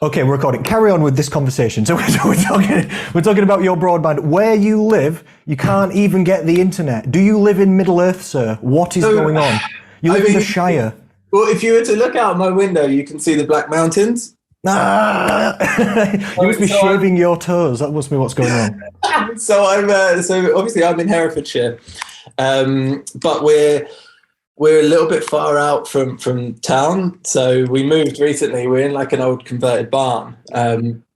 Okay, we're recording. Carry on with this conversation. So we're talking about your broadband. Where you live, you can't even get the internet. Do you live in Middle Earth, sir? What is going on? You live in the Shire. Well, if you were to look out my window, you can see the Black Mountains. You must be shaving your toes. That must be what's going on. So obviously I'm in Herefordshire, but we're a little bit far out from town. So we moved recently. We're in like an old converted barn,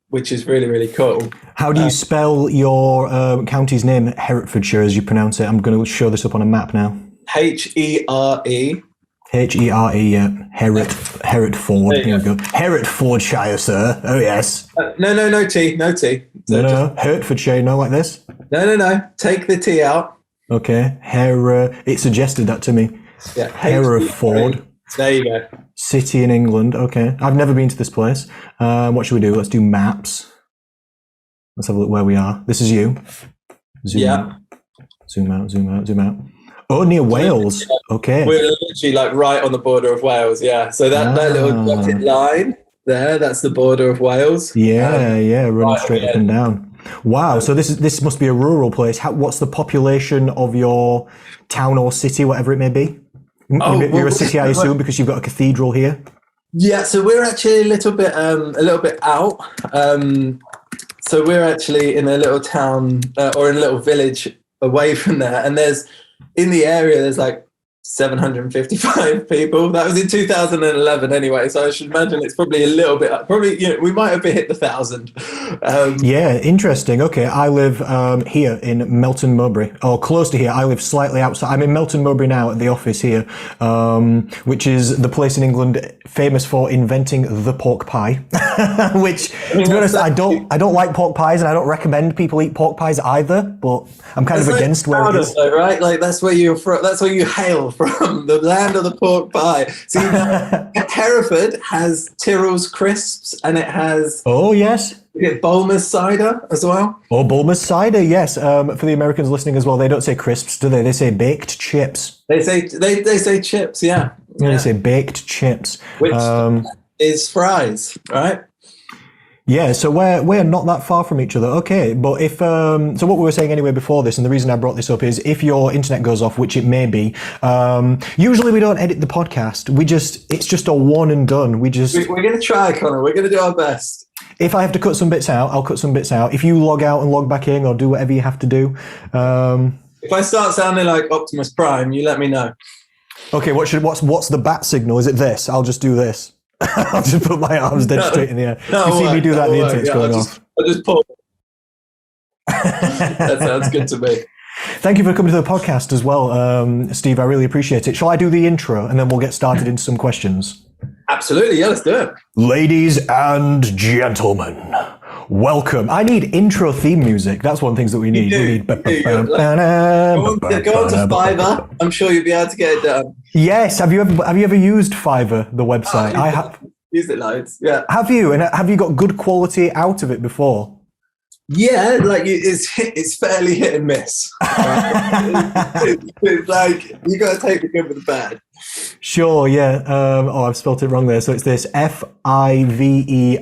which is really, really cool. How do you spell your county's name, Herefordshire, as you pronounce it? I'm going to show this up on a map now. H-E-R-E. H-E-R-E, yeah. Hereford. Here we go. Herefordshire, sir. Oh, yes. No T. No. Hertfordshire, no, like this? No. Take the T out. Okay. It suggested that to me. Yeah. Hereford. There you go. City in England. Okay. I've never been to this place. What should we do? Let's do maps. Let's have a look where we are. This is you. Zoom out. Oh, near Wales. Okay. We're literally like right on the border of Wales, yeah. So that little dotted line there, that's the border of Wales. Yeah, running straight up and down. Wow, so this must be a rural place. What's the population of your town or city, whatever it may be? You're a city, I assume, because you've got a cathedral here. Yeah, so we're actually a little bit out. So we're actually in a little town or in a little village away from there, and in the area, there's like 755 people. That was in 2011 anyway, so I should imagine it's probably a little bit, we might have hit the 1,000. Yeah, interesting. Okay, I live here in Melton Mowbray, or close to here. I live slightly outside. I'm in Melton Mowbray now at the office here, which is the place in England famous for inventing the pork pie. Which, to be honest, I don't like pork pies, and I don't recommend people eat pork pies either. But I'm kind of against where it is. Though, right? Like that's where you're from. That's where you hail from, the land of the pork pie. See, Hereford has Tyrrell's crisps, and it has Bulmer's cider as well. Oh, Bulmer's cider, yes. For the Americans listening as well, they don't say crisps, do they? They say baked chips. They say chips, yeah. They say baked chips, which is fries, right? Yeah, so we're not that far from each other. Okay, but if so what we were saying anyway before this, and the reason I brought this up is if your internet goes off, which it may be, usually we don't edit the podcast. It's just a one and done. We're going to try, Connor. We're going to do our best. If I have to cut some bits out, I'll cut some bits out. If you log out and log back in, or do whatever you have to do. If I start sounding like Optimus Prime, you let me know. Okay, what's the bat signal? Is it this? I'll just do this. I'll just put my arms dead straight in the air. You see me do that, the internet's going off. I'll just pull. That sounds good to me. Thank you for coming to the podcast as well, Steve. I really appreciate it. Shall I do the intro and then we'll get started into some questions? Absolutely, yeah, let's do it. Ladies and gentlemen, welcome. I need intro theme music. That's one of the things that we need. Go on to Fiverr. I'm sure you'll be able to get it done. Yes. Have you ever used Fiverr, the website? I have. Used it loads. Yeah. Have you? And have you got good quality out of it before? Yeah, like it's fairly hit and miss. It's like you got to take the good with the bad. Sure, yeah. I've spelt it wrong there. So it's this Fiverr,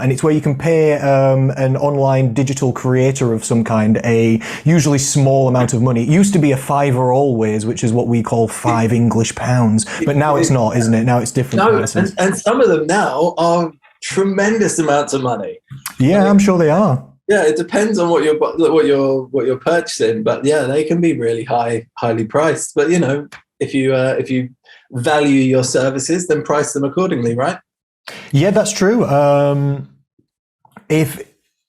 and it's where you can pay an online digital creator of some kind a usually small amount of money. It used to be a fiver always, which is what we call £5 but now it's not, isn't it? Now it's different prices. And some of them now are tremendous amounts of money. Yeah, I'm sure they are. Yeah, it depends on what you're purchasing, but yeah, they can be really highly priced. But if you value your services, then price them accordingly, right? Yeah, that's true. If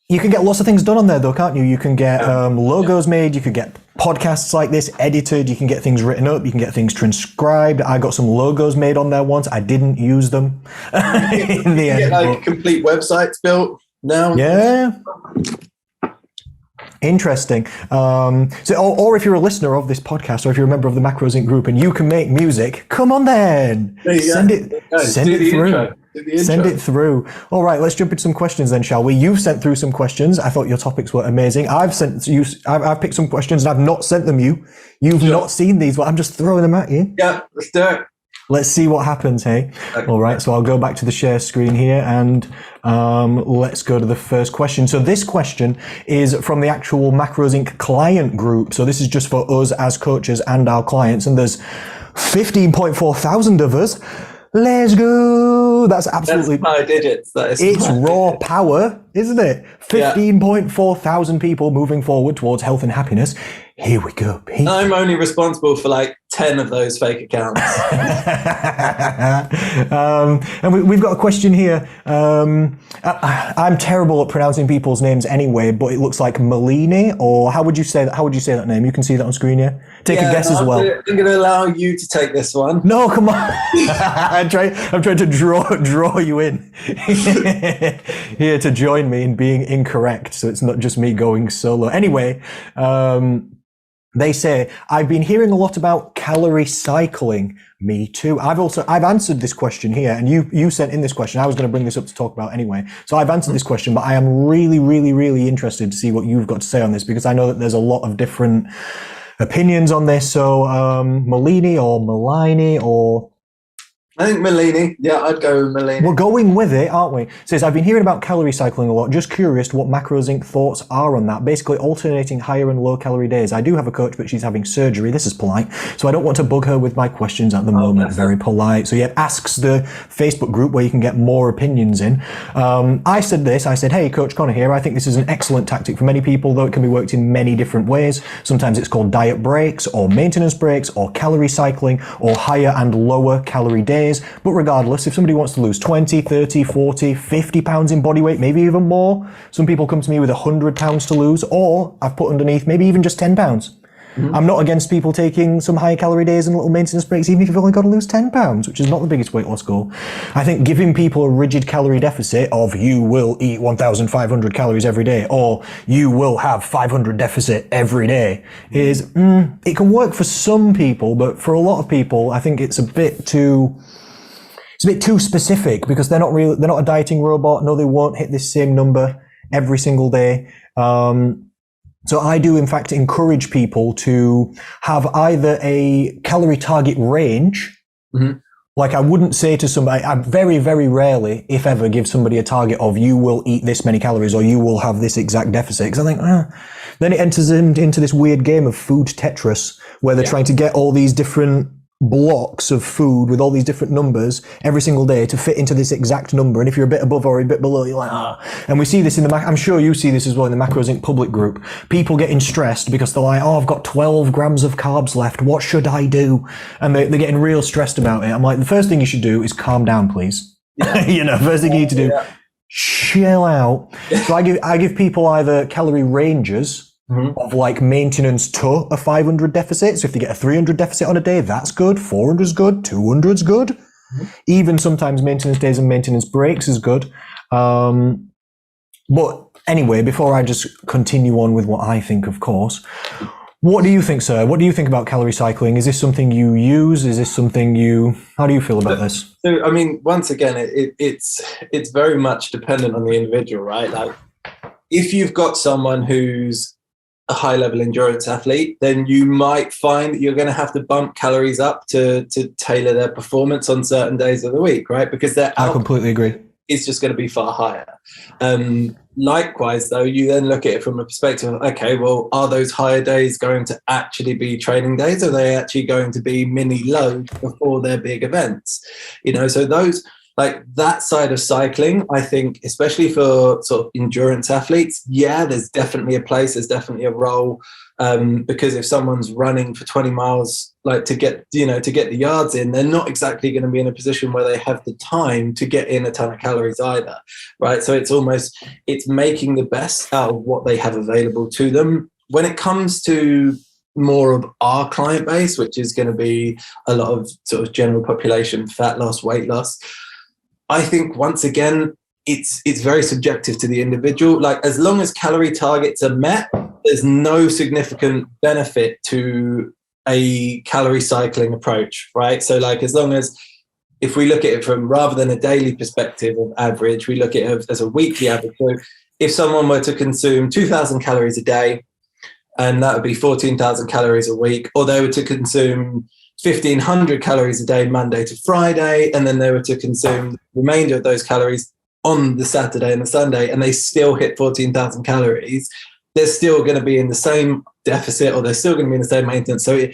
you can get lots of things done on there, though, can't you? You can get logos made. You could get podcasts like this edited. You can get things written up. You can get things transcribed. I got some logos made on there once. I didn't use them in the end. Get complete websites built now. Yeah. Interesting. Or if you're a listener of this podcast, or if you're a member of the Macros Inc. group and you can make music, come on then. Send it through. Send it through. All right, let's jump into some questions then, shall we? You've sent through some questions. I thought your topics were amazing. I've picked some questions and I've not sent them you. You've not seen these, but I'm just throwing them at you. Yeah, let's do it. Let's see what happens, hey? Okay. All right, so I'll go back to the share screen here and let's go to the first question. So this question is from the actual Macros Inc. client group. So this is just for us as coaches and our clients. And there's 15.4 thousand of us. Let's go. That's absolutely... That's high digits. It's raw power, isn't it? 15.4 thousand people moving forward towards health and happiness. Here we go, Pete. I'm only responsible for like 10 of those fake accounts. And we've got a question here. I'm terrible at pronouncing people's names anyway, but it looks like Malini, or how would you say that? How would you say that name? You can see that on screen here. Take a guess as well. I'm going to allow you to take this one. No, come on. I'm trying to draw you in here to join me in being incorrect, so it's not just me going solo. Anyway, they say, I've been hearing a lot about calorie cycling. Me too. I've answered this question here, and you sent in this question. I was going to bring this up to talk about anyway. So I've answered this question, but I am really, really, really interested to see what you've got to say on this, because I know that there's a lot of different opinions on this. So Malini or Malini or... I think Malini. Yeah, I'd go with Malini. We're going with it, aren't we? It says, I've been hearing about calorie cycling a lot. Just curious what Macros Inc. thoughts are on that. Basically alternating higher and low calorie days. I do have a coach, but she's having surgery. This is polite. So I don't want to bug her with my questions at the moment. Very polite. So yeah, asks the Facebook group where you can get more opinions in. I said this. I said, hey, Coach Connor here. I think this is an excellent tactic for many people, though it can be worked in many different ways. Sometimes it's called diet breaks or maintenance breaks or calorie cycling or higher and lower calorie days. But regardless, if somebody wants to lose 20, 30, 40, 50 pounds in body weight, maybe even more, some people come to me with 100 pounds to lose, or I've put underneath maybe even just 10 pounds. Mm-hmm. I'm not against people taking some high calorie days and little maintenance breaks, even if you've only got to lose 10 pounds, which is not the biggest weight loss goal. I think giving people a rigid calorie deficit of you will eat 1,500 calories every day, or you will have 500 deficit every day is, it can work for some people, but for a lot of people, I think it's a bit too specific, because they're not a dieting robot. No, they won't hit this same number every single day. So I do, in fact, encourage people to have either a calorie target range. Mm-hmm. Like I wouldn't say to somebody, I very, very rarely, if ever, give somebody a target of you will eat this many calories or you will have this exact deficit. Because I think, then it enters into this weird game of food Tetris, where they're trying to get all these different blocks of food with all these different numbers every single day to fit into this exact number. And if you're a bit above or a bit below, you're like, And we see this in I'm sure you see this as well in the Macros Inc. public group. People getting stressed because they're like, I've got 12 grams of carbs left. What should I do? And they're getting real stressed about it. I'm like, the first thing you should do is calm down, please. Yeah. First thing you need to do, chill out. So I give people either calorie ranges, of like maintenance to a 500 deficit. So if they get a 300 deficit on a day, that's good. 400 is good. 200 is good. Even sometimes maintenance days and maintenance breaks is good. But anyway, before I just continue on with what I think, of course, what do you think, sir? What do you think about calorie cycling? Is this something you use? Is this something how do you feel about this? So, I mean, once again, it's very much dependent on the individual, right? Like if you've got someone who's a high level endurance athlete, then you might find that you're going to have to bump calories up to tailor their performance on certain days of the week, right? Because I completely agree. It's just going to be far higher. Likewise, though, you then look at it from a perspective of, okay, well, are those higher days going to actually be training days? Or are they actually going to be mini loads before their big events? So those, like that side of cycling, I think, especially for sort of endurance athletes, there's definitely a place, there's definitely a role, because if someone's running for 20 miles, like to get the yards in, they're not exactly going to be in a position where they have the time to get in a ton of calories either, right? So it's making the best out of what they have available to them. When it comes to more of our client base, which is going to be a lot of sort of general population, fat loss, weight loss, I think once again, it's very subjective to the individual. Like as long as calorie targets are met, there's no significant benefit to a calorie cycling approach, right? So like as long as, if we look at it from rather than a daily perspective of average, we look at it as a weekly average. So if someone were to consume 2,000 calories a day, and that would be 14,000 calories a week, or they were to consume 1,500 calories a day, Monday to Friday, and then they were to consume the remainder of those calories on the Saturday and the Sunday, and they still hit 14,000 calories, they're still going to be in the same deficit, or they're still going to be in the same maintenance. So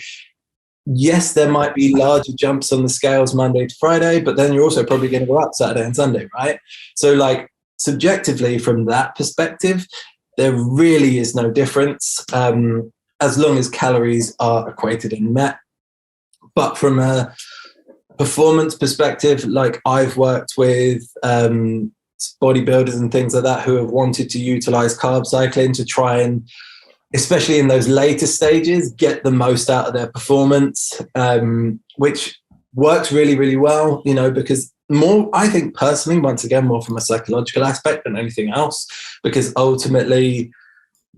yes, there might be larger jumps on the scales Monday to Friday, but then you're also probably going to go up Saturday and Sunday, right? So like subjectively from that perspective, there really is no difference as long as calories are equated and met. But from a performance perspective, like I've worked with bodybuilders and things like that who have wanted to utilize carb cycling to try and, especially in those later stages, get the most out of their performance, which works really, really well, you know, because more, I think personally, once again, more from a psychological aspect than anything else, because ultimately,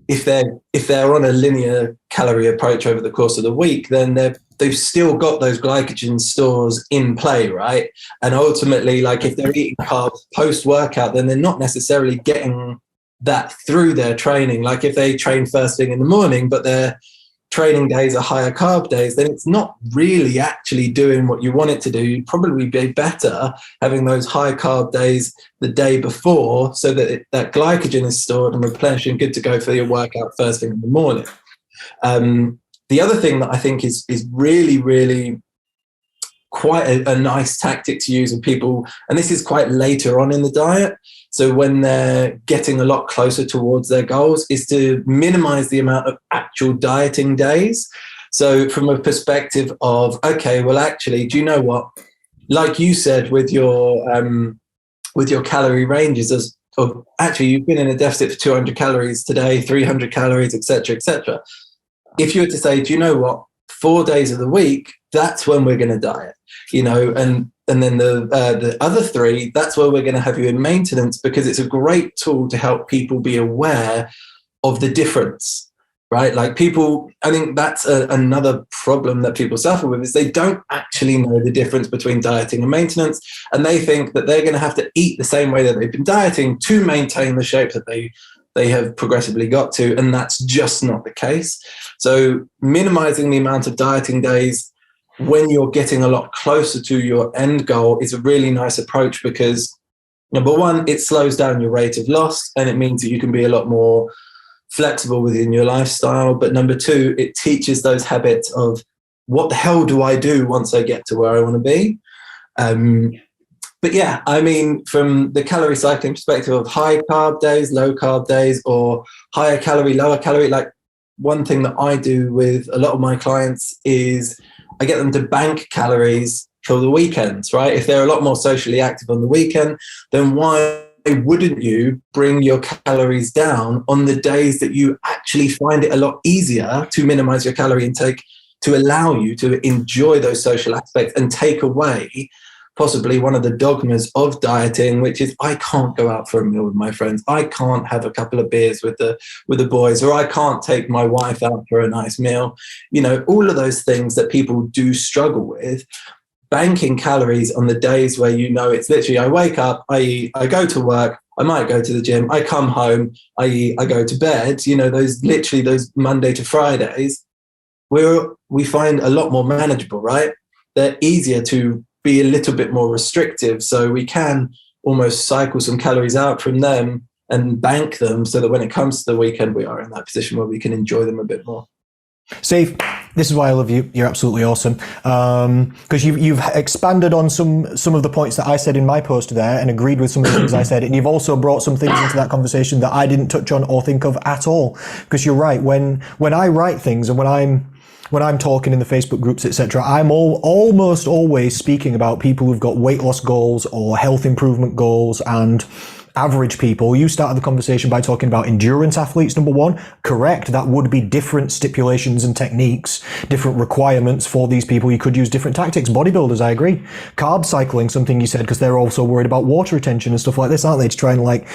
if they're on a linear calorie approach over the course of the week, then they've still got those glycogen stores in play, right? And ultimately, like if they're eating carbs post-workout, then they're not necessarily getting that through their training. Like if they train first thing in the morning, but their training days are higher carb days, then it's not really actually doing what you want it to do. You'd probably be better having those high carb days the day before, so that that glycogen is stored and replenished and good to go for your workout first thing in the morning. The other thing that I think is really, really quite a nice tactic to use with people, and this is quite later on in the diet, so when they're getting a lot closer towards their goals, is to minimize the amount of actual dieting days. So from a perspective of, okay, well, actually, do you know what? Like you said with your calorie ranges, actually, you've been in a deficit for 200 calories today, 300 calories, etc., etc. If you were to say, do you know what? 4 days of the week, that's when we're going to diet, you know, and then the other 3, that's where we're going to have you in maintenance, because it's a great tool to help people be aware of the difference, right? Like people, I think that's another problem that people suffer with, is they don't actually know the difference between dieting and maintenance, and they think that they're going to have to eat the same way that they've been dieting to maintain the shape that they have progressively got to, and that's just not the case. So minimizing the amount of dieting days when you're getting a lot closer to your end goal is a really nice approach, because number one, it slows down your rate of loss, and it means that you can be a lot more flexible within your lifestyle. But number two, it teaches those habits of, what the hell do I do once I get to where I want to be? But yeah, I mean, from the calorie cycling perspective of high carb days, low carb days, or higher calorie, lower calorie, like one thing that I do with a lot of my clients is I get them to bank calories for the weekends, right? If they're a lot more socially active on the weekend, then why wouldn't you bring your calories down on the days that you actually find it a lot easier to minimize your calorie intake, to allow you to enjoy those social aspects and take away possibly one of the dogmas of dieting, which is, I can't go out for a meal with my friends, I can't have a couple of beers with the boys, or I can't take my wife out for a nice meal. You know, all of those things that people do struggle with. Banking calories on the days where, you know, it's literally, I wake up, I eat, I go to work, I might go to the gym, I come home, I eat, I go to bed, you know, those Monday to Fridays, we find a lot more manageable, right? They're easier to be a little bit more restrictive, so we can almost cycle some calories out from them and bank them, so that when it comes to the weekend, we are in that position where we can enjoy them a bit more. Steve, this is why I love you. You're absolutely awesome, because you've expanded on some of the points that I said in my post there, and agreed with some of the things I said, and you've also brought some things into that conversation that I didn't touch on or think of at all. Because you're right, when I write things and when I'm talking in the Facebook groups, etc., I'm almost always speaking about people who've got weight loss goals or health improvement goals and average people. You started the conversation by talking about endurance athletes, number one. Correct. That would be different stipulations and techniques, different requirements for these people. You could use different tactics. Bodybuilders, I agree. Carb cycling, something you said, because they're also worried about water retention and stuff like this, aren't they? To try and like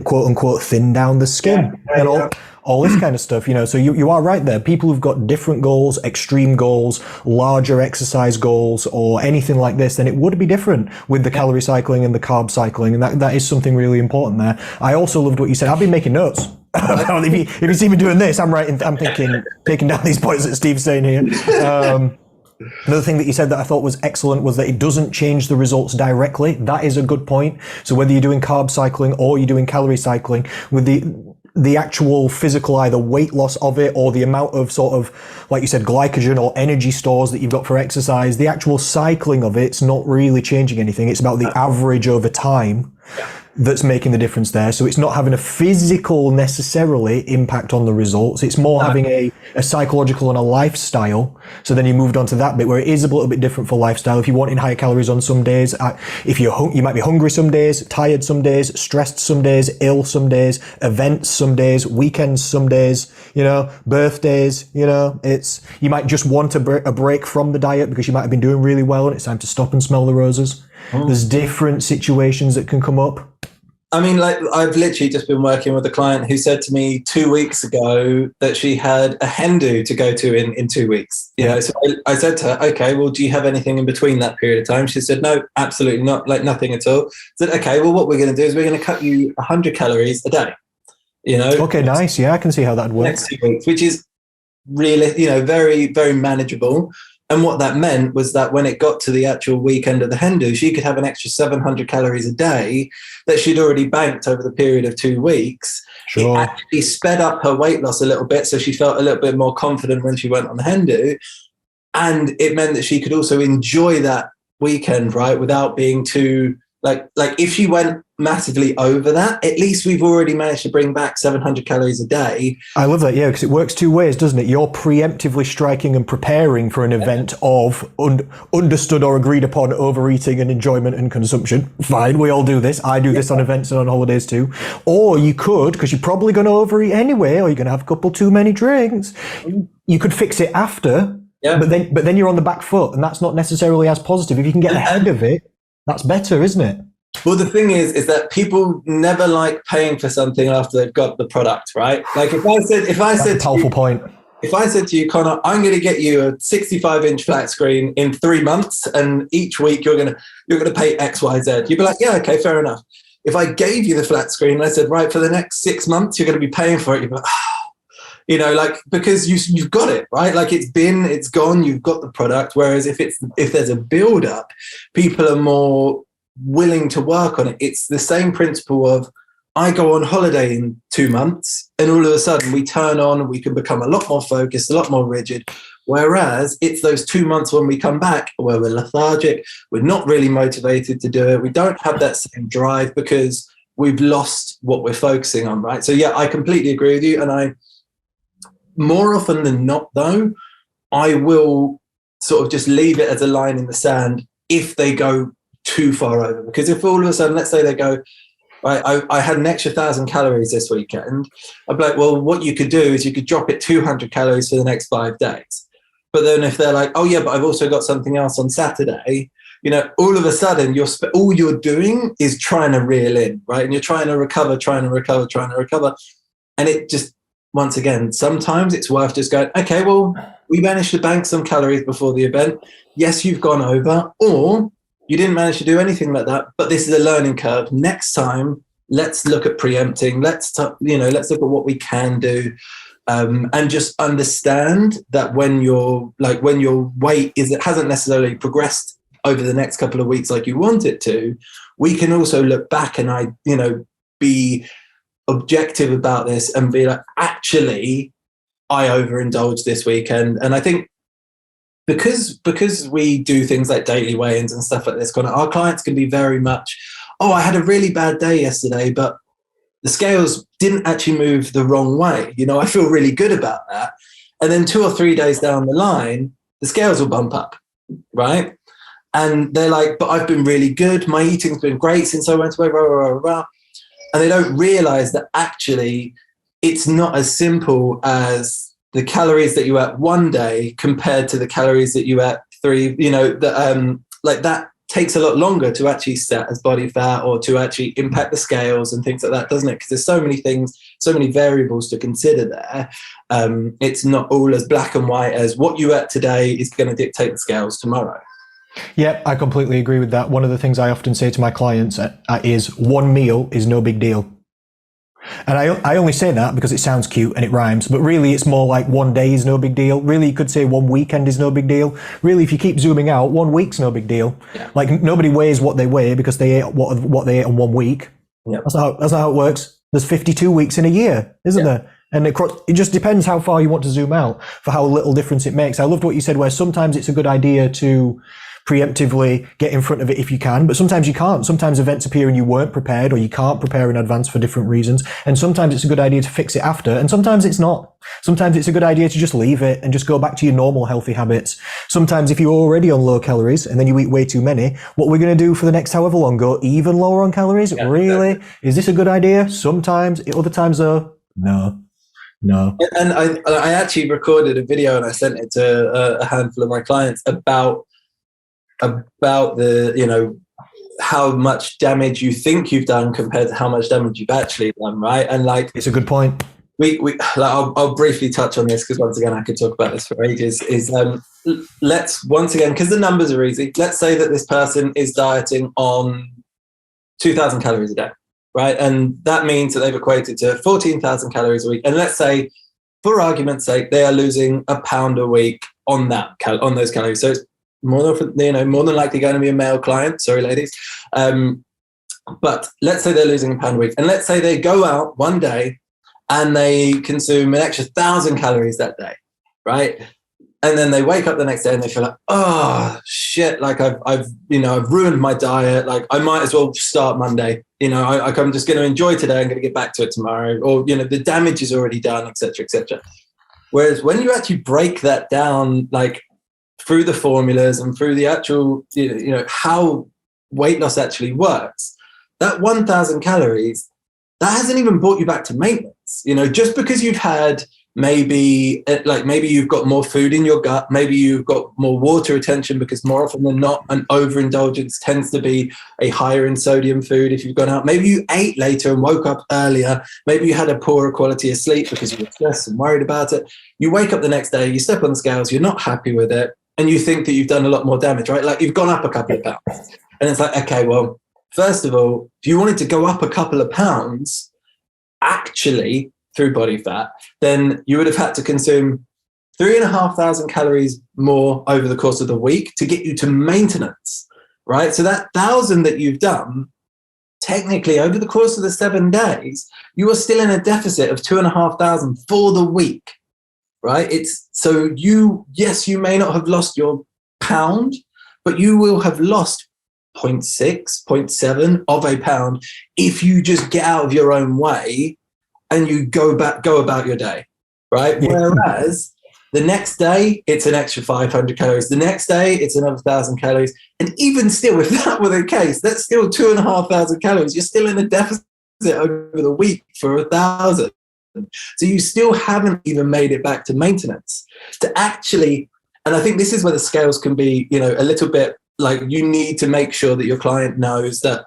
quote unquote, thin down the skin and all this kind of stuff, you know. So you are right there. People who've got different goals, extreme goals, larger exercise goals, or anything like this, then it would be different with the calorie cycling and the carb cycling. And that is something really important there. I also loved what you said. I've been making notes. If you see me doing this, I'm taking down these points that Steve's saying here. Another thing that you said that I thought was excellent was that it doesn't change the results directly. That is a good point. So whether you're doing carb cycling or you're doing calorie cycling, with the actual physical either weight loss of it or the amount of sort of, like you said, glycogen or energy stores that you've got for exercise, the actual cycling of it's not really changing anything. It's about the average over time that's making the difference there. So it's not having a physical necessarily impact on the results. It's more having a psychological and a lifestyle. So then you moved on to that bit where it is a little bit different for lifestyle. If you're wanting higher calories on some days, if you might be hungry some days, tired some days, stressed some days, ill some days, events some days, weekends some days, birthdays, you might just want a break from the diet because you might have been doing really well and it's time to stop and smell the roses. There's different situations that can come up. I mean, like, I've literally just been working with a client who said to me 2 weeks ago that she had a hen do to go to in 2 weeks. So I said to her, okay, well, do you have anything in between that period of time? She said, no, absolutely not, like nothing at all. I said, okay, well, what we're going to do is we're going to cut you 100 calories a day. Okay, nice. Yeah, I can see how that'd work. Next 2 weeks, which is really, very, very manageable. And what that meant was that when it got to the actual weekend of the hen do, she could have an extra 700 calories a day that she'd already banked over the period of 2 weeks. Sure. It actually sped up her weight loss a little bit, so she felt a little bit more confident when she went on the hen do. And it meant that she could also enjoy that weekend, right, without being too, like if she went massively over that, at least we've already managed to bring back 700 calories a day. I love that, yeah, because it works two ways, doesn't it? You're preemptively striking and preparing for an event of understood or agreed upon overeating and enjoyment and consumption. Fine, we all do this. I do this on events and on holidays too. Or you could, because you're probably going to overeat anyway, or you're going to have a couple too many drinks, you could fix it after, but then you're on the back foot, and that's not necessarily as positive. If you can get ahead of it, that's better, isn't it? Well, the thing is that people never like paying for something after they've got the product, right? Like if I said, powerful point. If I said to you, Connor, I'm going to get you a 65-inch flat screen in 3 months, and each week you're going to pay X, Y, Z. You'd be like, yeah, okay, fair enough. If I gave you the flat screen and I said, right, for the next 6 months, you're going to be paying for it, you'd be like, because you've got it, right? Like it's gone, you've got the product. Whereas if there's a build up, people are more willing to work on it. It's the same principle of, I go on holiday in 2 months and all of a sudden we turn on and we can become a lot more focused, a lot more rigid. Whereas it's those 2 months when we come back where we're lethargic, we're not really motivated to do it. We don't have that same drive because we've lost what we're focusing on, right? So yeah, I completely agree with you. And more often than not though, I will sort of just leave it as a line in the sand if they go too far over. Because if all of a sudden, let's say they go, I had an extra 1,000 calories this weekend, I'd be like, well, what you could do is you could drop it 200 calories for the next 5 days. But then if they're like, oh yeah, but I've also got something else on Saturday, all of a sudden all you're doing is trying to reel in, right? And you're trying to recover. And it just, once again, sometimes it's worth just going, okay, well, we managed to bank some calories before the event. Yes, you've gone over, or you didn't manage to do anything like that, but this is a learning curve. Next time, let's look at preempting. Let's look at what we can do, and just understand that when your weight hasn't necessarily progressed over the next couple of weeks like you want it to, we can also look back and be objective about this and be like, actually, I overindulged this weekend. And I think because we do things like daily weigh-ins and stuff like this, our clients can be very much, oh, I had a really bad day yesterday, but the scales didn't actually move the wrong way. I feel really good about that. And then 2 or 3 days down the line, the scales will bump up, right? And they're like, but I've been really good. My eating's been great since I went away, blah, blah, blah, blah. And they don't realize that actually it's not as simple as the calories that you ate one day compared to the calories that you ate 3, that takes a lot longer to actually set as body fat or to actually impact the scales and things like that, doesn't it? Because there's so many things, so many variables to consider there. It's not all as black and white as what you ate today is going to dictate the scales tomorrow. Yeah, I completely agree with that. One of the things I often say to my clients is one meal is no big deal. And I only say that because it sounds cute and it rhymes, but really it's more like one day is no big deal. Really, you could say one weekend is no big deal. Really, if you keep zooming out, 1 week's no big deal. Yeah. Like nobody weighs what they weigh because they ate what they ate in 1 week. Yep. That's not how it works. There's 52 weeks in a year, isn't there? And it just depends how far you want to zoom out for how little difference it makes. I loved what you said, where sometimes it's a good idea to preemptively get in front of it if you can, but sometimes you can't. Sometimes events appear and you weren't prepared, or you can't prepare in advance for different reasons. And sometimes it's a good idea to fix it after, and sometimes it's not. Sometimes it's a good idea to just leave it and just go back to your normal healthy habits. Sometimes if you're already on low calories and then you eat way too many, what we're going to do for the next however long, go even lower on calories? Yeah, really? Exactly. Is this a good idea? Sometimes. Other times though, no. And I actually recorded a video and I sent it to a handful of my clients about the, you know, how much damage you think you've done compared to how much damage you've actually done, right? And like, it's a good point. I'll briefly touch on this because once again I could talk about this for ages. Let's once again, because the numbers are easy. Let's say that this person is dieting on 2,000 calories a day, right? And that means that they've equated to 14,000 calories a week. And let's say, for argument's sake, they are losing a pound a week on those calories. So it's more than likely going to be a male client. Sorry, ladies. But let's say they're losing a pound a week, and let's say they go out one day and they consume an extra 1,000 calories that day, right? And then they wake up the next day and they feel like, oh shit, like I've ruined my diet. Like I might as well start Monday. You know, I'm just going to enjoy today. I'm going to get back to it tomorrow. Or, you know, the damage is already done, etc., etc. Whereas when you actually break that down, like through the formulas and through the actual, you know, how weight loss actually works, that 1,000 calories, that hasn't even brought you back to maintenance. You know, just because you've had maybe you've got more food in your gut, maybe you've got more water retention, because more often than not, an overindulgence tends to be a higher in sodium food if you've gone out. Maybe you ate later and woke up earlier. Maybe you had a poorer quality of sleep because you were stressed and worried about it. You wake up the next day, you step on the scales, you're not happy with it, and you think that you've done a lot more damage, right? Like you've gone up a couple of pounds. And it's like, okay, well, first of all, if you wanted to go up a couple of pounds, actually, through body fat, then you would have had to consume 3,500 calories more over the course of the week to get you to maintenance, right? So that 1,000 that you've done, technically over the course of the 7 days, you are still in a deficit of 2,500 for the week, right? You may not have lost your pound, but you will have lost 0.6, 0.7 of a pound if you just get out of your own way and you go about your day, right? Yeah. Whereas the next day, it's an extra 500 calories. The next day, it's another 1,000 calories. And even still, if that were the case, that's still 2,500 calories. You're still in a deficit over the week for 1,000. So you still haven't even made it back to maintenance. To actually, and I think this is where the scales can be, you know, a little bit like, you need to make sure that your client knows that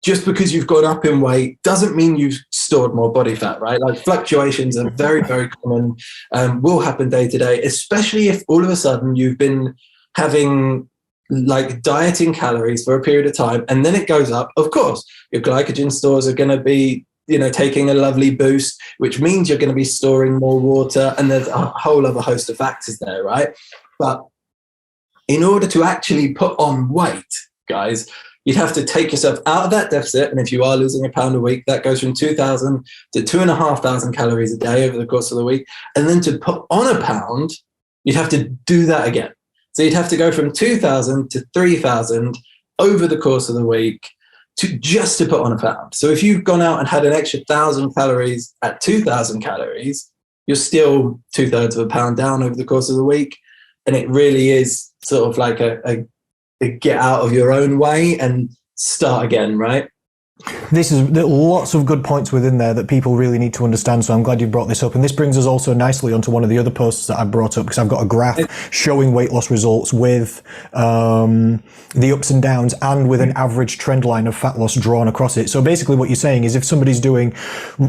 just because you've gone up in weight doesn't mean you've stored more body fat, right? Like fluctuations are very, very common, will happen day to day, especially if all of a sudden you've been having like dieting calories for a period of time and then it goes up. Of course, your glycogen stores are going to be, you know, taking a lovely boost, which means you're going to be storing more water, and there's a whole other host of factors there, right? But in order to actually put on weight, guys, you'd have to take yourself out of that deficit. And if you are losing a pound a week, that goes from 2,000 to 2,500 calories a day over the course of the week. And then to put on a pound, you'd have to do that again. So you'd have to go from 2,000 to 3,000 over the course of the week to put on a pound. So if you've gone out and had an extra 1,000 calories at 2,000 calories, you're still 2/3 of a pound down over the course of the week. And it really is sort of like a get out of your own way and start again, right? This is lots of good points within there that people really need to understand. So I'm glad you brought this up. And this brings us also nicely onto one of the other posts that I brought up, because I've got a graph showing weight loss results with the ups and downs and with an average trend line of fat loss drawn across it. So basically what you're saying is if somebody's doing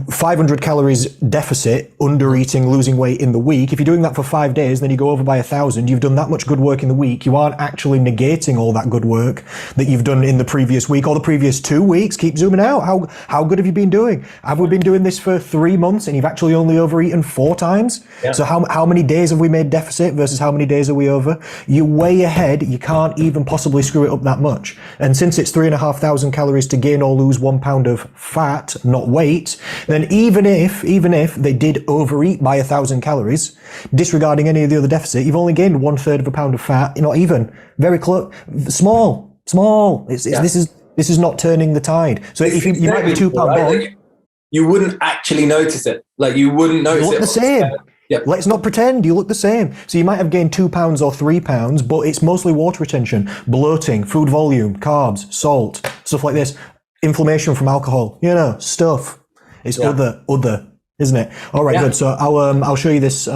500 calories deficit, under eating, losing weight in the week, if you're doing that for 5 days, then you go over by 1,000, you've done that much good work in the week. You aren't actually negating all that good work that you've done in the previous week or the previous 2 weeks. Keep zooming out. How good have you been doing? Have we been doing this for 3 months and you've actually only overeaten 4 times? Yeah. So how many days have we made deficit versus how many days are we over? You're way ahead. You can't even possibly screw it up that much. And since it's 3,500 calories to gain or lose 1 pound of fat, not weight, then even if they did overeat by 1,000 calories, disregarding any of the other deficit, you've only gained 1/3 of a pound of fat. You're not even very close. Small. This is not turning the tide. So if you might be 2 pound more, you wouldn't actually notice it. Like you wouldn't notice you look it. the same. Yeah. Let's not pretend you look the same. So you might have gained 2 pounds or 3 pounds, but it's mostly water retention, bloating, food volume, carbs, salt, stuff like this, inflammation from alcohol. Stuff. It's other, isn't it? All right, good. So I'll show you this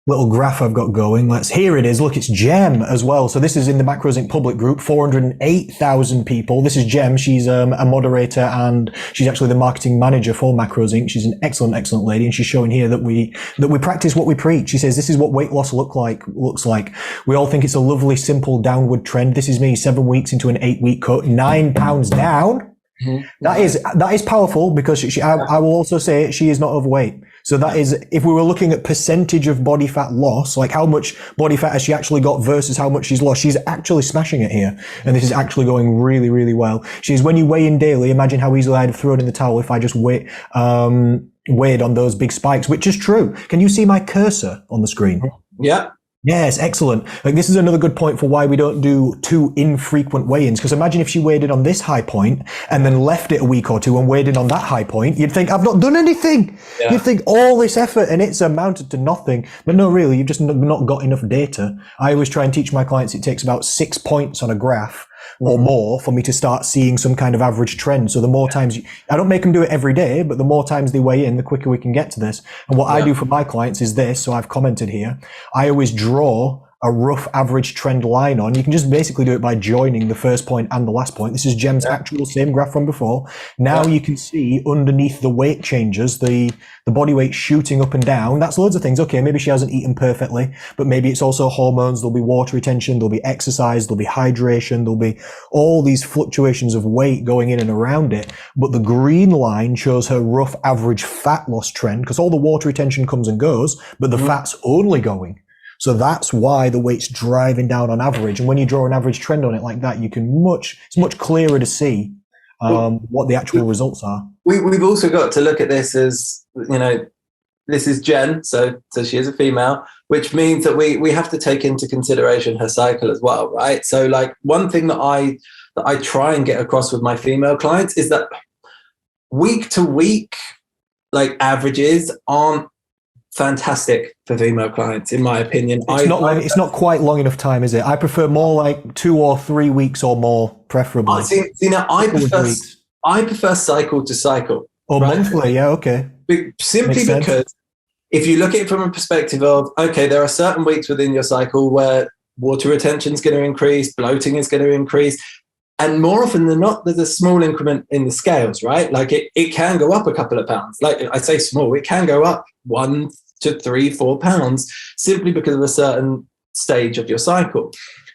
little graph I've got going. Here it is. Look, it's Jem as well. So this is in the Macros Inc. public group, 408,000 people. This is Jem. She's a moderator and she's actually the marketing manager for Macros Inc. She's an excellent, excellent lady. And she's showing here that we practice what we preach. She says, this is what weight loss looks like. We all think it's a lovely, simple downward trend. This is me 7 weeks into an 8-week cut, 9 pounds down. Mm-hmm. That is powerful because I will also say she is not overweight. So that is, if we were looking at percentage of body fat loss, like how much body fat has she actually got versus how much she's lost, she's actually smashing it here. And this is actually going really, really well. She's, when you weigh in daily, imagine how easily I'd have thrown in the towel if I just weighed on those big spikes, which is true. Can you see my cursor on the screen? Yeah. Yes, excellent. Like this is another good point for why we don't do too infrequent weigh-ins. Because imagine if she weighed in on this high point and then left it a week or two and weighed in on that high point, you'd think, I've not done anything. Yeah. You'd think all this effort and it's amounted to nothing. But no, really, you've just not got enough data. I always try and teach my clients it takes about 6 points on a graph or more for me to start seeing some kind of average trend. So the more times, I don't make them do it every day, but the more times they weigh in, the quicker we can get to this. And what I do for my clients is this. So I've commented here. I always draw a rough average trend line on. You can just basically do it by joining the first point and the last point. This is Jem's actual same graph from before. Now you can see underneath the weight changes, the body weight shooting up and down. That's loads of things. Okay, maybe she hasn't eaten perfectly, but maybe it's also hormones. There'll be water retention. There'll be exercise. There'll be hydration. There'll be all these fluctuations of weight going in and around it. But the green line shows her rough average fat loss trend because all the water retention comes and goes, but the fat's only going. So that's why the weight's driving down on average. And when you draw an average trend on it like that, it's much clearer to see what the actual results are. We've also got to look at this as, this is Jen, so she is a female, which means that we have to take into consideration her cycle as well, right? So like one thing that I try and get across with my female clients is that week to week, like averages aren't fantastic for female clients, in my opinion. It's not quite long enough time, is it? I prefer more like 2 or 3 weeks or more, preferably. I prefer cycle to cycle. Or monthly, yeah, okay. Simply because if you look at it from a perspective of, okay, there are certain weeks within your cycle where water retention is going to increase, bloating is going to increase, and more often than not, there's a small increment in the scales, right? Like it can go up a couple of pounds. Like I say small, it can go up 1 to 3, 4 pounds simply because of a certain stage of your cycle.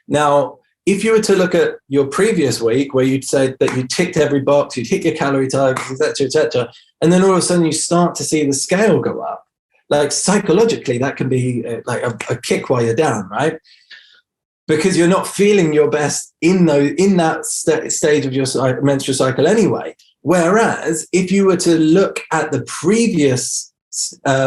Now, if you were to look at your previous week where you'd said that you ticked every box, you'd hit your calorie targets, et cetera, and then all of a sudden you start to see the scale go up, like psychologically, that can be like a kick while you're down, right? Because you're not feeling your best in that stage of your menstrual cycle anyway. Whereas if you were to look at the previous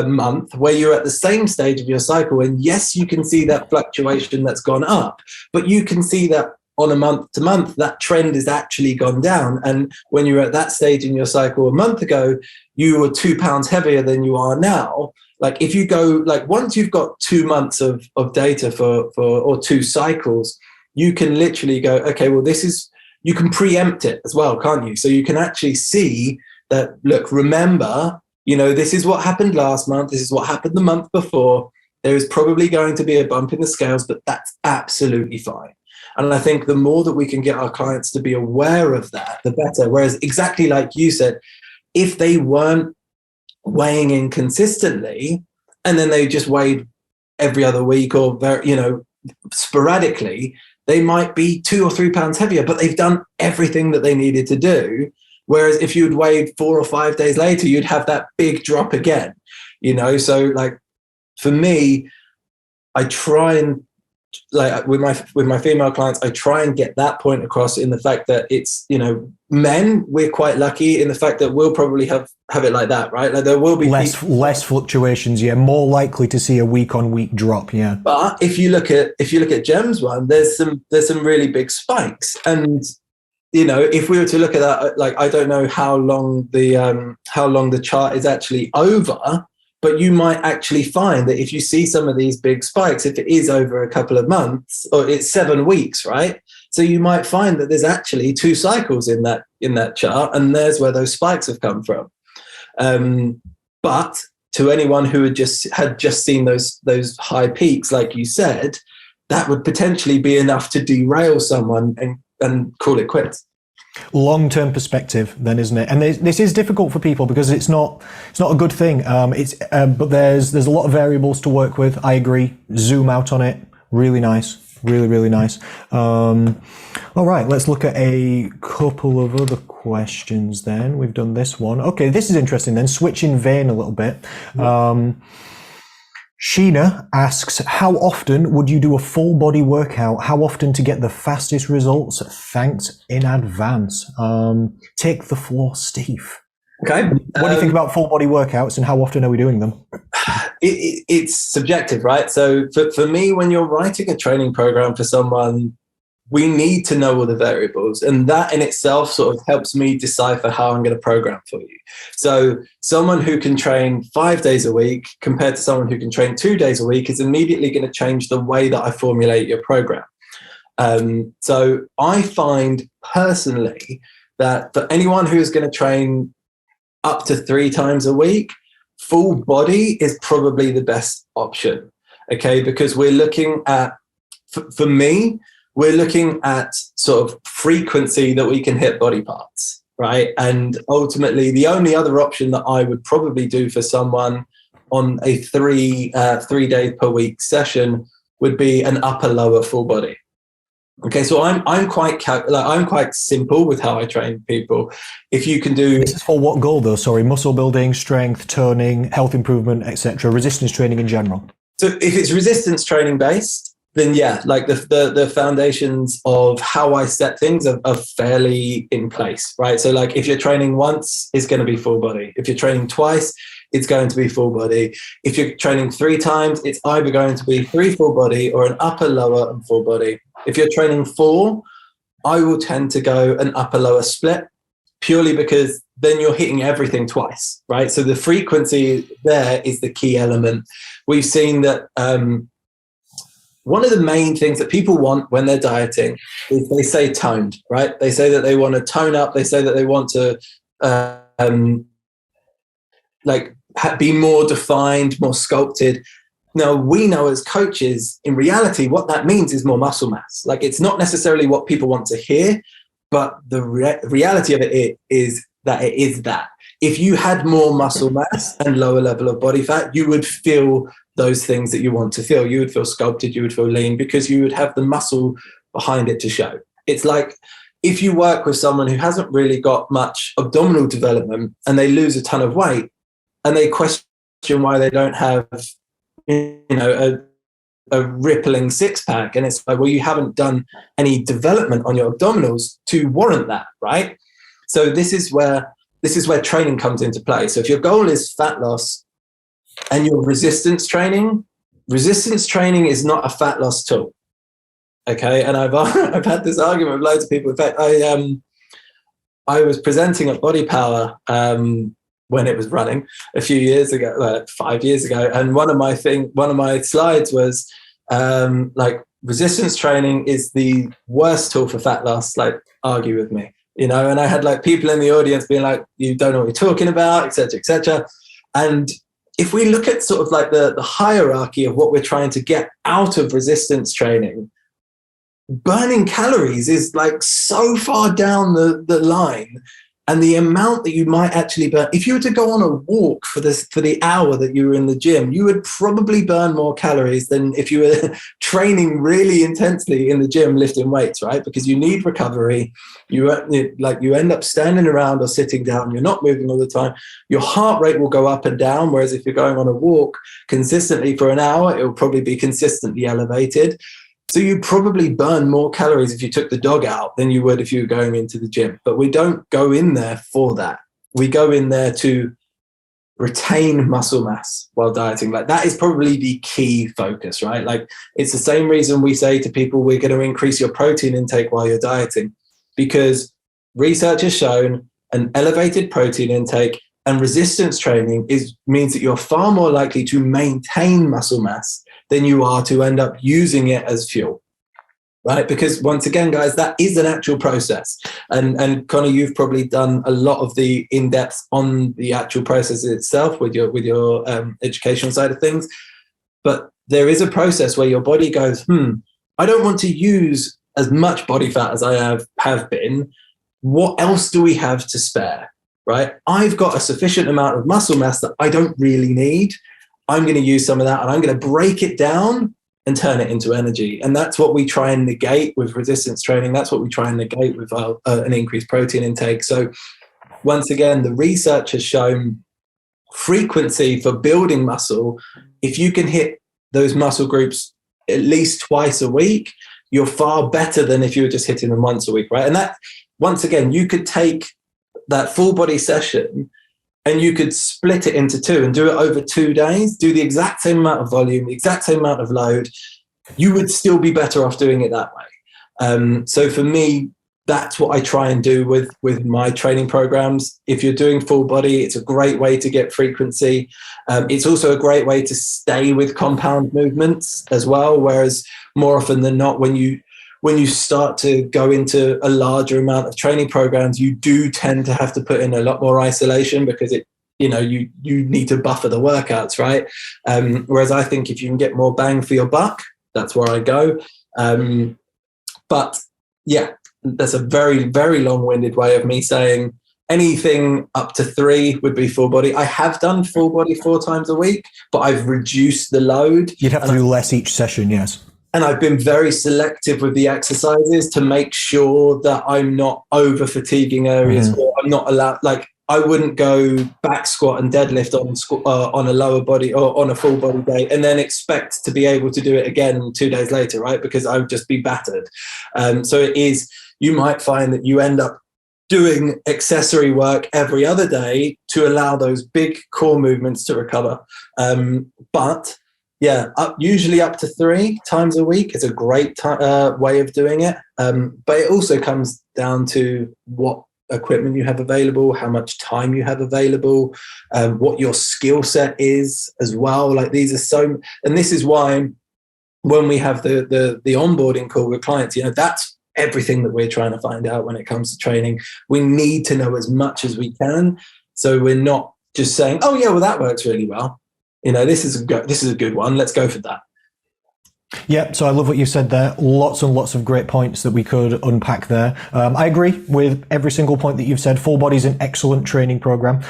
month where you're at the same stage of your cycle, and yes, you can see that fluctuation that's gone up, but you can see that on a month to month, that trend has actually gone down. And when you were at that stage in your cycle a month ago, you were 2 pounds heavier than you are now. Like if you go, like once you've got 2 months of data or 2 cycles, you can literally go, okay, well, you can preempt it as well, can't you? So you can actually see that, look, remember, this is what happened last month. This is what happened the month before. There is probably going to be a bump in the scales, but that's absolutely fine. And I think the more that we can get our clients to be aware of that, the better. Whereas exactly like you said, if they weren't weighing in consistently and then they just weighed every other week or sporadically, they might be 2 or 3 pounds heavier, but they've done everything that they needed to do. Whereas if you'd weighed 4 or 5 days later, you'd have that big drop again, So like for me, I try and like with my female clients, I try and get that point across in the fact that it's, men, we're quite lucky in the fact that we'll probably have it like that, right? Like there will be less fluctuations, more likely to see a week on week drop, But if you look at Jem's one, there's some really big spikes, and if we were to look at that, like I don't know how long the chart is actually over. But you might actually find that if you see some of these big spikes, if it is over a couple of months, or it's 7 weeks, right? So you might find that there's actually 2 cycles in that chart, and there's where those spikes have come from. But to anyone who had just seen those high peaks, like you said, that would potentially be enough to derail someone and call it quits. Long-term perspective then, isn't it? And this is difficult for people because it's not a good thing. But there's a lot of variables to work with. I agree. Zoom out on it. Really nice. Really, really nice. All right, let's look at a couple of other questions then. We've done this one. Okay, this is interesting then. Switching vein a little bit. Sheena asks, how often would you do a full body workout? How often to get the fastest results? Thanks in advance. Take the floor, Steve. Okay. What do you think about full body workouts and how often are we doing them? It's subjective, right? So for me, when you're writing a training program for someone, we need to know all the variables, and that in itself sort of helps me decipher how I'm going to program for you. So someone who can train 5 days a week compared to someone who can train 2 days a week is immediately going to change the way that I formulate your program. So I find personally that for anyone who is going to train up to 3 times a week, full body is probably the best option. Okay, because we're looking at, for me, we're looking at sort of frequency that we can hit body parts, right? And ultimately, the only other option that I would probably do for someone on a 3 days per week session would be an upper lower full body. Okay, so I'm quite simple with how I train people. If you can do this is for what goal though? Sorry, muscle building, strength, toning, health improvement, etc. Resistance training in general. So if it's resistance training based, then yeah, like the foundations of how I set things are fairly in place, right? So like if you're training once, it's going to be full body. If you're training twice, it's going to be full body. If you're training 3 times, it's either going to be 3 full body or an upper, lower, and full body. If you're training 4, I will tend to go an upper, lower split, purely because then you're hitting everything twice, right? So the frequency there is the key element. We've seen that one of the main things that people want when they're dieting is they say toned, right? They say that they want to tone up. They say that they want to be more defined, more sculpted. Now, we know as coaches, in reality, what that means is more muscle mass. Like, it's not necessarily what people want to hear, but the reality of it is that it is that. If you had more muscle mass and lower level of body fat, you would feel those things that you want to feel. You would feel sculpted, you would feel lean, because you would have the muscle behind it to show. It's like if you work with someone who hasn't really got much abdominal development and they lose a ton of weight and they question why they don't have, a rippling 6-pack, and it's like, well, you haven't done any development on your abdominals to warrant that, right? So this is where training comes into play. So if your goal is fat loss and your resistance training is not a fat loss tool. Okay, and I've had this argument with loads of people. In fact, I was presenting at Body Power when it was running a few years ago, 5 years ago, and one of my slides was resistance training is the worst tool for fat loss. Like, argue with me, and I had people in the audience being like, "You don't know what you're talking about," etc., etc. And if we look at sort of like the hierarchy of what we're trying to get out of resistance training, burning calories is like so far down the line And the amount that you might actually burn, if you were to go on a walk for the hour that you were in the gym, you would probably burn more calories than if you were training really intensely in the gym lifting weights, right? Because you need recovery. You end up standing around or sitting down. You're not moving all the time. Your heart rate will go up and down. Whereas if you're going on a walk consistently for an hour, it will probably be consistently elevated. So you probably burn more calories if you took the dog out than you would if you were going into the gym. But we don't go in there for that. We go in there to retain muscle mass while dieting. Like, that is probably the key focus, right? Like, it's the same reason we say to people, we're going to increase your protein intake while you're dieting, because research has shown an elevated protein intake and resistance training means that you're far more likely to maintain muscle mass than you are to end up using it as fuel, right? Because once again, guys, that is an actual process. And Connor, you've probably done a lot of the in-depth on the actual process itself with your educational side of things. But there is a process where your body goes, I don't want to use as much body fat as I have been. What else do we have to spare, right? I've got a sufficient amount of muscle mass that I don't really need. I'm going to use some of that and I'm going to break it down and turn it into energy. And that's what we try and negate with resistance training. That's what we try and negate with an increased protein intake. So once again, the research has shown frequency for building muscle. If you can hit those muscle groups at least twice a week, you're far better than if you were just hitting them once a week, right? And that, once again, you could take that full body session and you could split it into two and do it over 2 days, do the exact same amount of volume, the exact same amount of load. You would still be better off doing it that way. So for me, that's what I try and do with my training programs. If you're doing full body, it's a great way to get frequency. It's also a great way to stay with compound movements as well. Whereas more often than not, when you start to go into a larger amount of training programs, you do tend to have to put in a lot more isolation because you need to buffer the workouts, right? Whereas I think if you can get more bang for your buck, that's where I go. But yeah, that's a very, very long-winded way of me saying anything up to 3 would be full body. I have done full body 4 times a week, but I've reduced the load. You'd have to do less each session, yes. And I've been very selective with the exercises to make sure that I'm not over fatiguing areas, or I'm not allowed, like, I wouldn't go back squat and deadlift on a lower body or on a full body day and then expect to be able to do it again 2 days later, right? Because I would just be battered. So you might find that you end up doing accessory work every other day to allow those big core movements to recover. But yeah, usually up to 3 times a week is a great way of doing it. But it also comes down to what equipment you have available, how much time you have available, what your skill set is as well. Like, these are and this is why when we have the onboarding call with clients, that's everything that we're trying to find out when it comes to training. We need to know as much as we can, so we're not just saying, oh yeah, well, that works really well. This is a good one. Let's go for that. Yeah, so I love what you said there. Lots and lots of great points that we could unpack there. I agree with every single point that you've said. Full body is an excellent training program.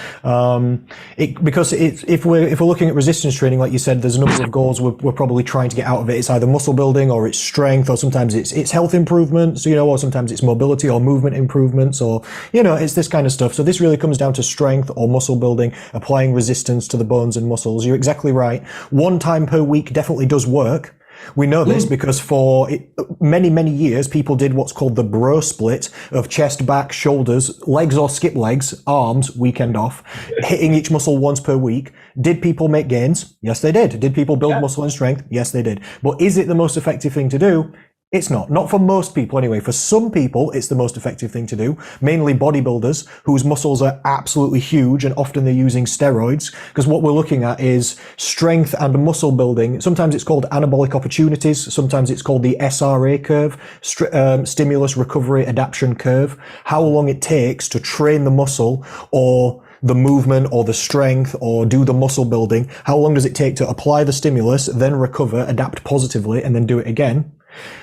Because if we're looking at resistance training, like you said, there's a number of goals we're probably trying to get out of it. It's either muscle building, or it's strength, or sometimes it's health improvements, or sometimes it's mobility or movement improvements, or, it's this kind of stuff. So this really comes down to strength or muscle building, applying resistance to the bones and muscles. You're exactly right. 1 time per week definitely does work. We know this because for many, many years, people did what's called the bro split of chest, back, shoulders, legs or skip legs, arms, weekend off, hitting each muscle once per week. Did people make gains? Yes, they did. Did people build muscle and strength? Yes, they did. But is it the most effective thing to do? It's not. Not for most people anyway. For some people, it's the most effective thing to do. Mainly bodybuilders whose muscles are absolutely huge, and often they're using steroids, because what we're looking at is strength and muscle building. Sometimes it's called anabolic opportunities. Sometimes it's called the SRA curve, stimulus recovery adaptation curve. How long it takes to train the muscle or the movement or the strength or do the muscle building. How long does it take to apply the stimulus, then recover, adapt positively, and then do it again?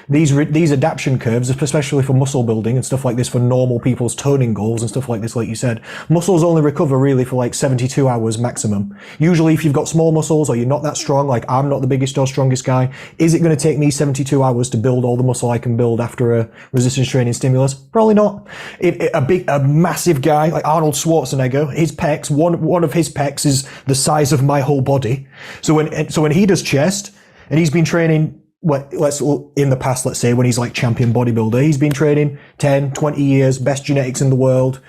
These adaptation curves, especially for muscle building and stuff like this, for normal people's toning goals and stuff like this, like you said, muscles only recover really for like 72 hours maximum. Usually if you've got small muscles or you're not that strong, like I'm not the biggest or strongest guy, is it going to take me 72 hours to build all the muscle I can build after a resistance training stimulus? Probably not. A massive guy like Arnold Schwarzenegger, his pecs, one of his pecs is the size of my whole body. So when he does chest and he's been training, in the past, let's say when he's like champion bodybuilder, he's been training 10, 20 years, best genetics in the world,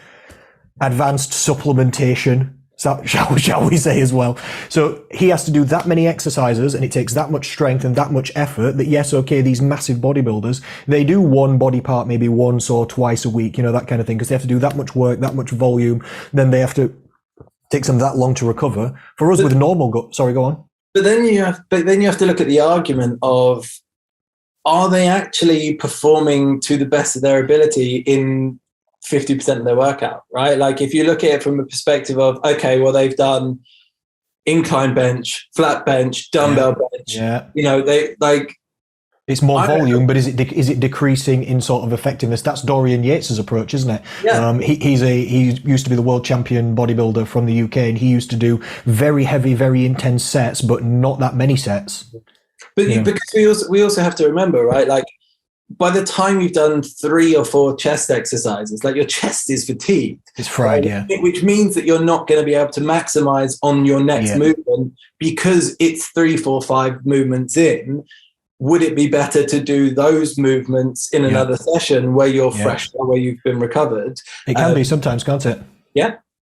advanced supplementation, shall we say as well. So he has to do that many exercises and it takes that much strength and that much effort that, yes, okay, these massive bodybuilders, they do one body part maybe once or twice a week, that kind of thing, because they have to do that much work, that much volume, then they have to take them that long to recover. For us with normal, sorry, go on. But then you have to look at the argument of, are they actually performing to the best of their ability in 50% of their workout, right? Like if you look at it from a perspective of, okay, well, they've done incline bench, flat bench, dumbbell bench. Yeah. They like, it's more volume, but is it decreasing in sort of effectiveness? That's Dorian Yates's approach, isn't it? Yeah. He used to be the world champion bodybuilder from the UK, and he used to do very heavy, very intense sets, but not that many sets. But because we also have to remember, right? Like by the time you've done 3 or 4 chest exercises, like your chest is fatigued. It's fried, right? Which means that you're not going to be able to maximize on your next movement because it's 3, 4, 5 movements in. Would it be better to do those movements in another session where you're fresh or where you've been recovered? It can be sometimes, can't it?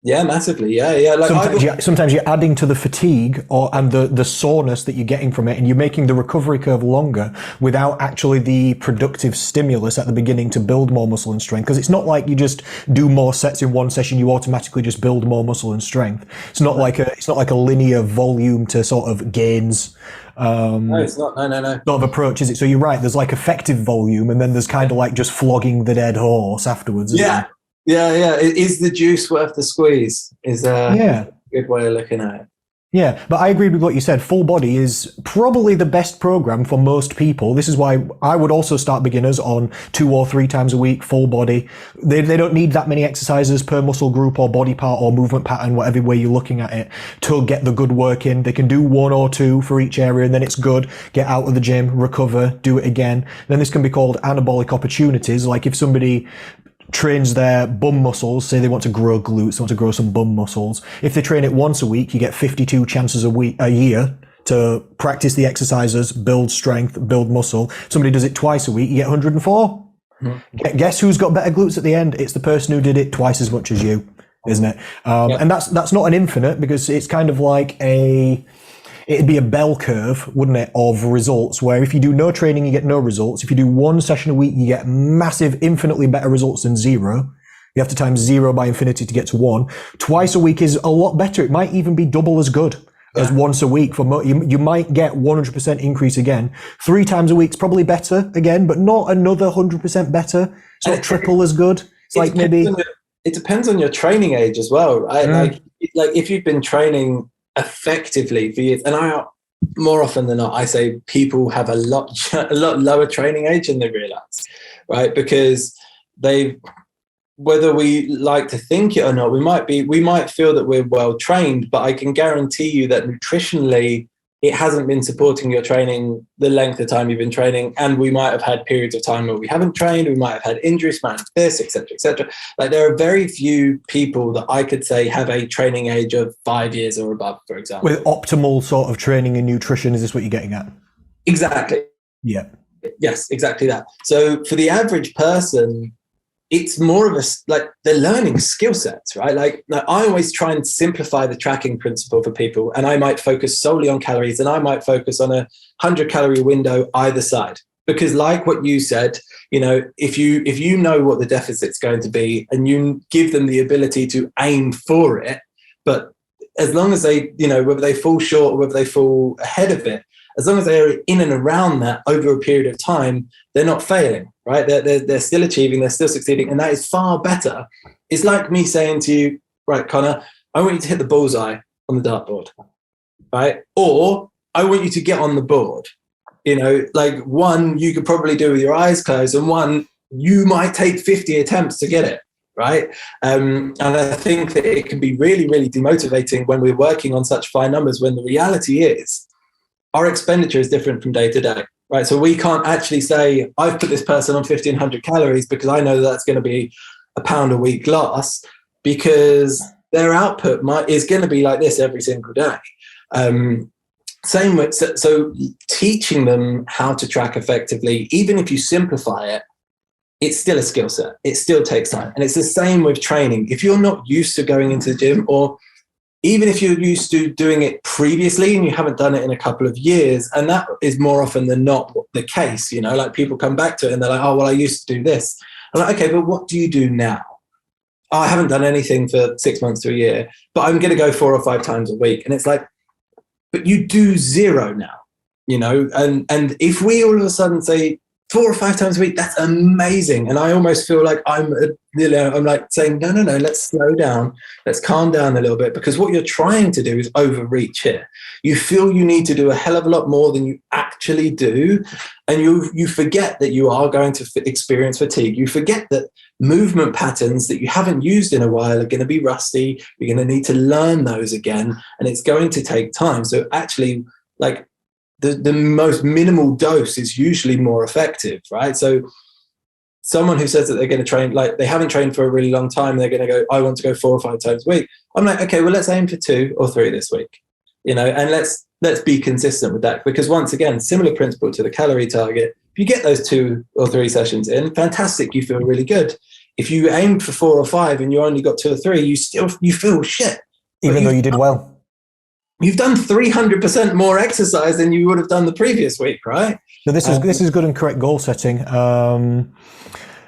Yeah, massively. Yeah. Like sometimes you're adding to the fatigue and the soreness that you're getting from it, and you're making the recovery curve longer without actually the productive stimulus at the beginning to build more muscle and strength. Because it's not like you just do more sets in one session, you automatically just build more muscle and strength. It's not like a linear volume to sort of gains. No, it's not. No. Sort of approach, is it? So you're right. There's like effective volume, and then there's kind of like just flogging the dead horse afterwards. Yeah. Is the juice worth the squeeze? Is a good way of looking at it. Yeah, but I agree with what you said. Full body is probably the best program for most people. This is why I would also start beginners on 2 or 3 times a week, full body. They don't need that many exercises per muscle group or body part or movement pattern, whatever way you're looking at it, to get the good work in. They can do 1 or 2 for each area, and then it's good. Get out of the gym, recover, do it again. Then this can be called anabolic opportunities. Like if somebody trains their bum muscles, say they want to grow glutes, they want to grow some bum muscles. If they train it once a week, you get 52 chances a year to practice the exercises, build strength, build muscle. If somebody does it twice a week, you get 104. Guess who's got better glutes at the end? It's the person who did it twice as much as you, isn't it? And that's not an infinite, because it's kind of like it'd be a bell curve, wouldn't it, of results, where if you do no training, you get no results. If you do 1 session a week, you get massive, infinitely better results than 0. You have to times 0 by infinity to get to 1. Twice a week is a lot better. It might even be double as good as once a week. You might get 100% increase again. 3 times a week's probably better again, but not another 100% better. It's not triple as good. It's like maybe... It depends on your training age as well, right? Like if you've been training effectively for years, and more often than not, I say people have a lot lower training age than they realize, right? Because whether we like to think it or not, we might feel that we're well trained, but I can guarantee you that nutritionally it hasn't been supporting your training the length of time you've been training. And we might have had periods of time where we haven't trained, we might have had injuries, might have this, etc., etc. Like there are very few people that I could say have a training age of 5 years or above, for example. With optimal sort of training and nutrition, is this what you're getting at? Exactly. Yeah. Yes, exactly that. So for the average person, it's more of they're learning skill sets, right? Like I always try and simplify the tracking principle for people, and I might focus solely on calories, and I might focus on a 100-calorie window either side. Because like what you said, if you know what the deficit's going to be and you give them the ability to aim for it, but as long as they, whether they fall short or whether they fall ahead of it, as long as they're in and around that over a period of time, they're not failing, right? They're still achieving, they're still succeeding, and that is far better. It's like me saying to you, right, Connor, I want you to hit the bullseye on the dartboard, right? Or I want you to get on the board. You know, like one you could probably do with your eyes closed, and one you might take 50 attempts to get it, right? And I think that it can be really, really demotivating when we're working on such fine numbers, when the reality is our expenditure is different from day to day, right? So we can't actually say, I've put this person on 1,500 calories because I know that's going to be £1 a week loss, because their output is going to be like this every single day. Same with, so teaching them how to track effectively, even if you simplify it, it's still a skill set. It still takes time. And it's the same with training. If you're not used to going into the gym, or even if you're used to doing it previously and you haven't done it in a couple of years, and that is more often than not the case, you know, like people come back to it and they're like, oh, well, I used to do this. I'm like, okay, but what do you do now? Oh, I haven't done anything for 6 months to a year, but I'm going to go 4 or 5 times a week. And it's like, but you do 0 now, you know, and if we all of a sudden say 4 or 5 times a week, that's amazing. And I almost feel like I'm like saying, no, let's slow down. Let's calm down a little bit, because what you're trying to do is overreach here. You feel you need to do a hell of a lot more than you actually do. And you forget that you are going to experience fatigue. You forget that movement patterns that you haven't used in a while are going to be rusty. You're going to need to learn those again. And it's going to take time. So actually, like, the most minimal dose is usually more effective, right? So someone who says that they're going to train, like they haven't trained for a really long time, they're going to go, I want to go 4 or 5 times a week. I'm like, okay, well, let's aim for 2 or 3 this week, you know, and let's be consistent with that. Because once again, similar principle to the calorie target. If you get those 2 or 3 sessions in, fantastic, you feel really good. If you aimed for 4 or 5 and you only got 2 or 3, you feel shit. Even though you did well. You've done 300% more exercise than you would have done the previous week, right? So this is good and correct goal setting. And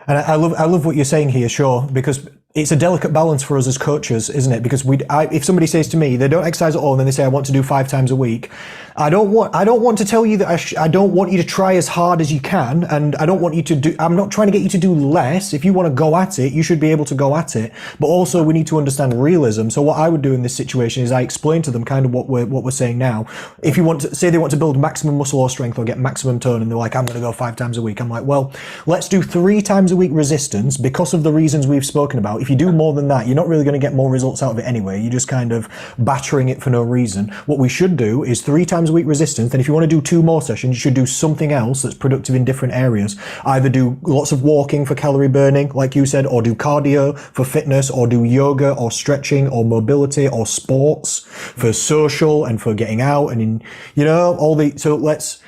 I love what you're saying here, sure, because it's a delicate balance for us as coaches, isn't it? Because if somebody says to me they don't exercise at all and then they say I want to do 5 times a week, I don't want to tell you that I don't want you to try as hard as you can, and I don't want you to do. I'm not trying to get you to do less. If you want to go at it, you should be able to go at it. But also we need to understand realism. So what I would do in this situation is I explain to them kind of what we're saying now. If you want to say they want to build maximum muscle or strength or get maximum tone, and they're like, I'm going to go 5 times a week. I'm like, well, let's do 3 times a week resistance because of the reasons we've spoken about. If you do more than that, you're not really going to get more results out of it anyway. You're just kind of battering it for no reason. What we should do is 3 times a week resistance. Then if you want to do 2 more sessions, you should do something else that's productive in different areas. Either do lots of walking for calorie burning, like you said, or do cardio for fitness, or do yoga or stretching or mobility or sports for social and for getting out and in, you know, all the, so let's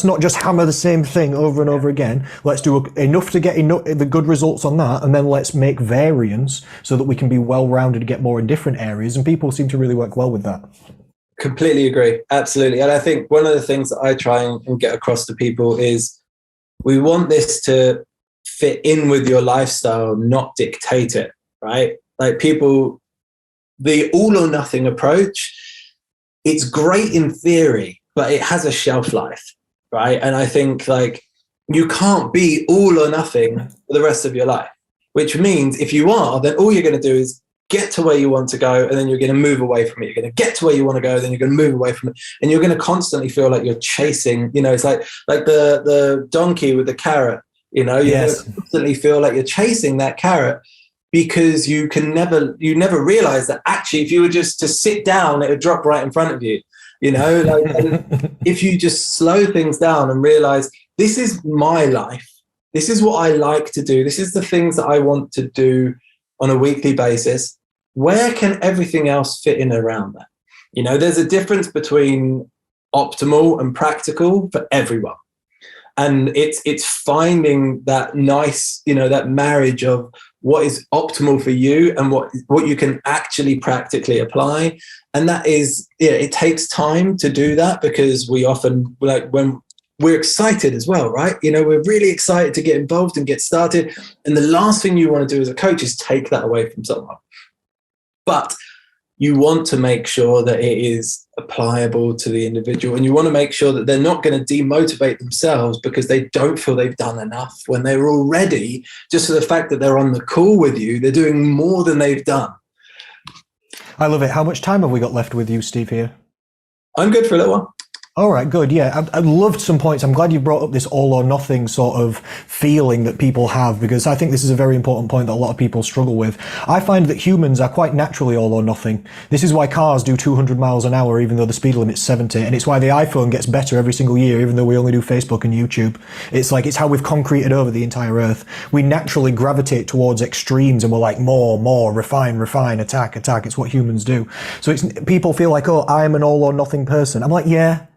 not just hammer the same thing over and over again. Let's do enough to get the good results on that, and then let's make variance so that we can be well-rounded and get more in different areas. And people seem to really work well with that. Completely agree. Absolutely. And I think one of the things that I try and get across to people is we want this to fit in with your lifestyle, not dictate it, right? Like people, the all or nothing approach, it's great in theory, but it has a shelf life, right? And I think like you can't be all or nothing for the rest of your life, which means if you are, then all you're going to do is get to where you want to go, and then you're going to move away from it. You're going to get to where you want to go, then you're going to move away from it, and you're going to constantly feel like you're chasing. You know, it's like the donkey with the carrot. You know, you're going to constantly feel like you're chasing that carrot because you never realize that actually, if you were just to sit down, it would drop right in front of you. You know, like if you just slow things down and realize this is my life, this is what I like to do, this is the things that I want to do on a weekly basis, where can everything else fit in around that? You know, there's a difference between optimal and practical for everyone. And it's finding that nice, you know, that marriage of what is optimal for you and what you can actually practically apply. And that is, yeah, it takes time to do that, because we often, like, when we're excited as well, right? You know, we're really excited to get involved and get started. And the last thing you want to do as a coach is take that away from someone. But you want to make sure that it is applicable to the individual, and you want to make sure that they're not going to demotivate themselves because they don't feel they've done enough, when they're already, just for the fact that they're on the call with you, they're doing more than they've done. I love it. How much time have we got left with you, Steve, here? I'm good for a little while. All right, good. Yeah, I loved some points. I'm glad you brought up this all or nothing sort of feeling that people have, because I think this is a very important point that a lot of people struggle with. I find that humans are quite naturally all or nothing. This is why cars do 200 miles an hour, even though the speed limit's 70. And it's why the iPhone gets better every single year, even though we only do Facebook and YouTube. It's how we've concreted over the entire earth. We naturally gravitate towards extremes and we're like more, refine, attack. It's what humans do. So people feel like, oh, I'm an all or nothing person. I'm like, yeah.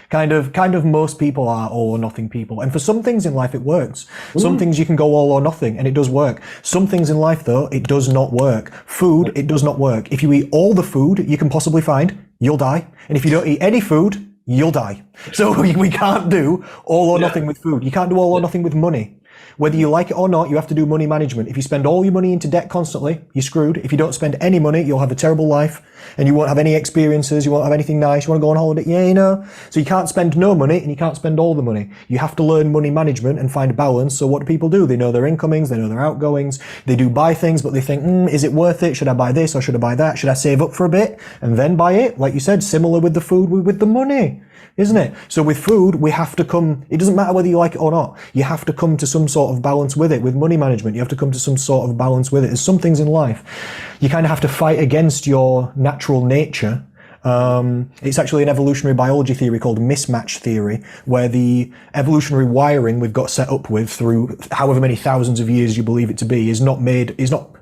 Kind of most people are all or nothing people. And for some things in life, it works. Some things you can go all or nothing and it does work. Some things in life, though, it does not work. Food, it does not work. If you eat all the food you can possibly find, you'll die. And if you don't eat any food, you'll die. So we can't do all or nothing with food. You can't do all or nothing with money. Whether you like it or not, you have to do money management. If you spend all your money into debt constantly, you're screwed. If you don't spend any money, you'll have a terrible life and you won't have any experiences. You won't have anything nice. You want to go on holiday? Yeah. So you can't spend no money and you can't spend all the money. You have to learn money management and find a balance. So what do people do? They know their incomings. They know their outgoings. They do buy things, but they think, is it worth it? Should I buy this or should I buy that? Should I save up for a bit and then buy it? Like you said, similar with the food, with the money. Isn't it? So with food, we have to come, it doesn't matter whether you like it or not, you have to come to some sort of balance with it. With money management, you have to come to some sort of balance with it. There's some things in life, you kind of have to fight against your natural nature. It's actually an evolutionary biology theory called mismatch theory, where the evolutionary wiring we've got set up with through however many thousands of years you believe it to be is not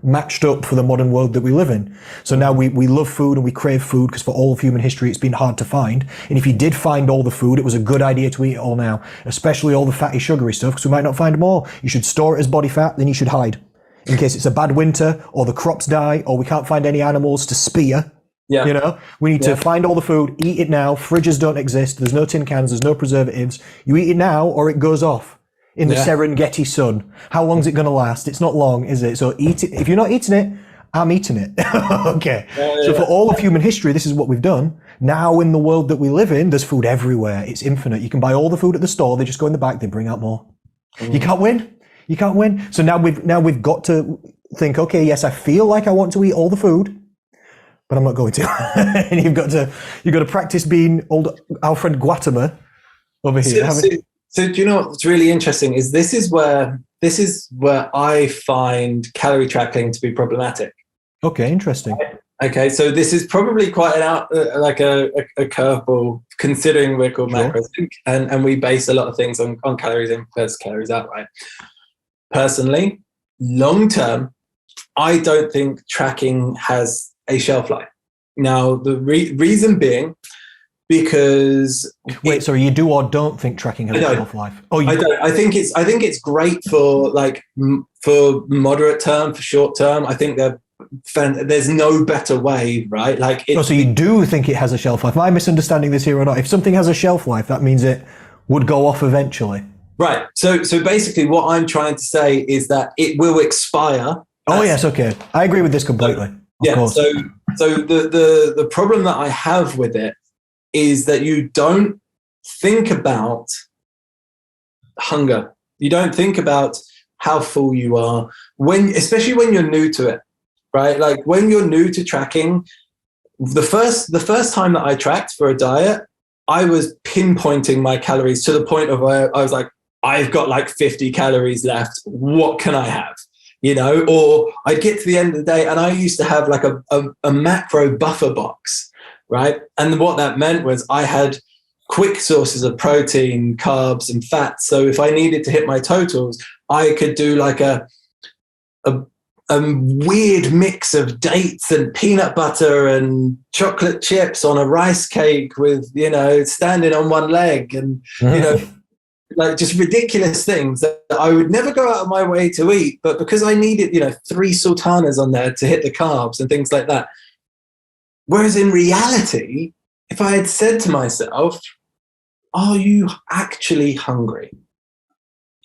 matched up for the modern world that we live in. So now we love food and we crave food because for all of human history it's been hard to find. And if you did find all the food, it was a good idea to eat it all now, especially all the fatty, sugary stuff, because we might not find them all. You should store it as body fat, then you should hide in case it's a bad winter or the crops die or we can't find any animals to spear. Yeah. We need to find all the food, eat it now. Fridges don't exist. There's no tin cans. There's no preservatives. You eat it now or it goes off in the Serengeti sun. How long is it going to last? It's not long, is it? So eat it. If you're not eating it, I'm eating it. Okay. So for all of human history, this is what we've done. Now in the world that we live in, there's food everywhere. It's infinite. You can buy all the food at the store. They just go in the back. They bring out more. You can't win. So now we've got to think, okay, yes, I feel like I want to eat all the food, but I'm not going to. And you've got to practice being old Alfred Guatemala over here. So do you know what's really interesting is this is where I find calorie tracking to be problematic. Okay, interesting. Okay, so this is probably quite a curveball considering we're called macros and we base a lot of things on calories in versus calories out, right? Personally, long term, I don't think tracking has a shelf life. Now, the reason being, because sorry, you do or don't think tracking has a shelf life? I don't. I think it's great for for moderate term, for short term. I think there's no better way, right? So you do think it has a shelf life? Am I misunderstanding this here or not? If something has a shelf life, that means it would go off eventually. Right. So basically, what I'm trying to say is that it will expire. Oh yes, okay. I agree with this completely. Of course. So the problem that I have with it is that you don't think about hunger. You don't think about how full you are especially when you're new to it, right? Like when you're new to tracking, the first time that I tracked for a diet, I was pinpointing my calories to the point of where I was like, I've got like 50 calories left. What can I have? Or I'd get to the end of the day and I used to have like a macro buffer box, right? And what that meant was I had quick sources of protein, carbs, and fats. So if I needed to hit my totals, I could do like a weird mix of dates and peanut butter and chocolate chips on a rice cake with, standing on one leg and, like just ridiculous things that I would never go out of my way to eat, but because I needed, 3 sultanas on there to hit the carbs and things like that. Whereas in reality, if I had said to myself, are you actually hungry?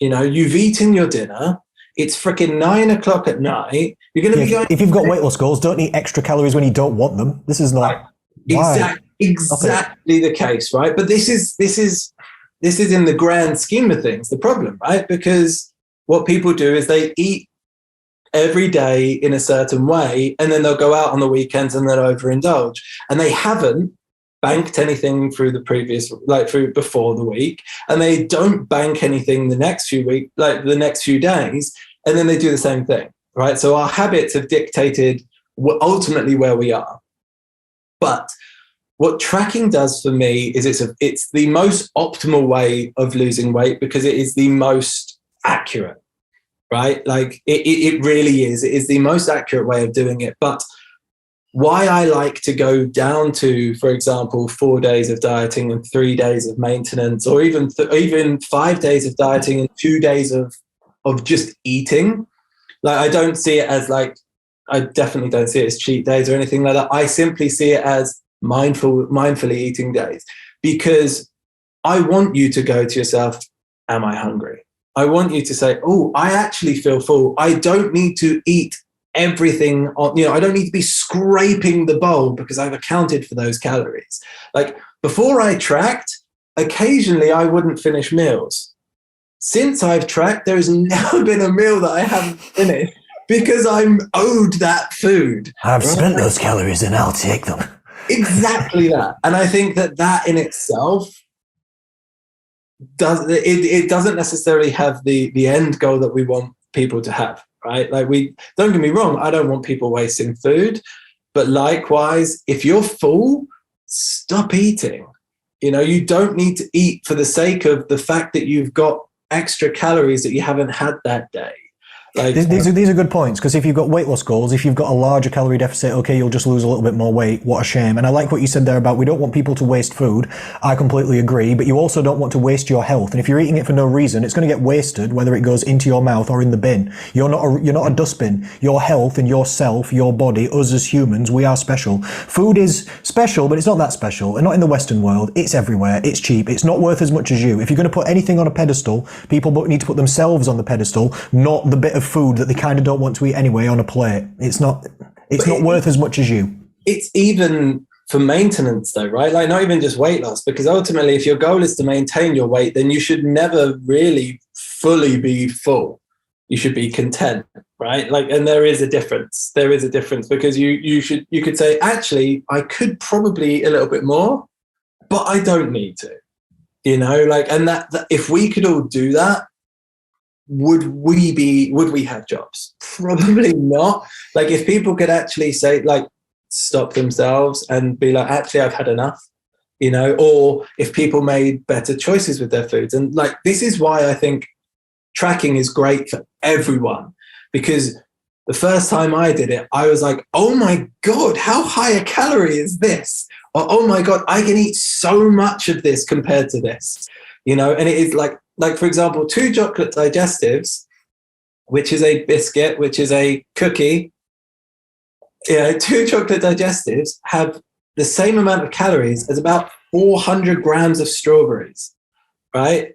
You've eaten your dinner. It's freaking 9 o'clock at night. You're going to be going. If you've got weight loss goals, don't eat extra calories when you don't want them. This is not exactly the case, right? But this is in the grand scheme of things the problem, right? Because what people do is they eat every day in a certain way, and then they'll go out on the weekends and they'll overindulge, and they haven't banked anything through the previous, like through before the week, and they don't bank anything the next few weeks, like the next few days, and then they do the same thing, right? So our habits have dictated ultimately where we are. But what tracking does for me is it's the most optimal way of losing weight because it is the most accurate, right? Like it really is. It is the most accurate way of doing it. But why I like to go down to, for example, 4 days of dieting and 3 days of maintenance, or even 5 days of dieting and 2 days of just eating. Like, I don't see it as like, I definitely don't see it as cheat days or anything like that. I simply see it as mindfully eating days, because I want you to go to yourself, am I hungry? I want you to say, oh, I actually feel full. I don't need to eat everything on, I don't need to be scraping the bowl because I've accounted for those calories. Like, before I tracked, occasionally I wouldn't finish meals. Since I've tracked, there has never been a meal that I haven't finished because I'm owed that food. I've spent those calories and I'll take them. Exactly that. And I think that in itself doesn't necessarily have the end goal that we want people to have. Right? Like, don't get me wrong, I don't want people wasting food, but likewise, if you're full, stop eating. You don't need to eat for the sake of the fact that you've got extra calories that you haven't had that day. Like, these are good points, because if you've got weight loss goals, if you've got a larger calorie deficit, okay, you'll just lose a little bit more weight. What a shame. And I like what you said there about we don't want people to waste food. I completely agree, but you also don't want to waste your health. And if you're eating it for no reason, it's going to get wasted, whether it goes into your mouth or in the bin. You're not a dustbin. Your health and yourself, your body, us as humans, we are special. Food is special, but it's not that special. And not in the Western world. It's everywhere. It's cheap. It's not worth as much as you. If you're going to put anything on a pedestal, people need to put themselves on the pedestal, not the bit of food that they kind of don't want to eat anyway on a plate. It's not worth as much as you. It's even for maintenance though, right? Like, not even just weight loss, because ultimately if your goal is to maintain your weight, then you should never really fully be full. You should be content, right? Like, and there is a difference. There is a difference, because you could say, actually, I could probably eat a little bit more, but I don't need to, like, and that if we could all do that, would we have jobs? Probably not. Like, if people could actually say, like, stop themselves and be like, actually, I've had enough, or if people made better choices with their foods. And like, this is why I think tracking is great for everyone, because the first time I did it, I was like, oh my God, how high a calorie is this? Or, oh my God, I can eat so much of this compared to this, and it is like, for example, 2 chocolate digestives, which is a biscuit, which is a cookie. 2 chocolate digestives have the same amount of calories as about 400 grams of strawberries, right?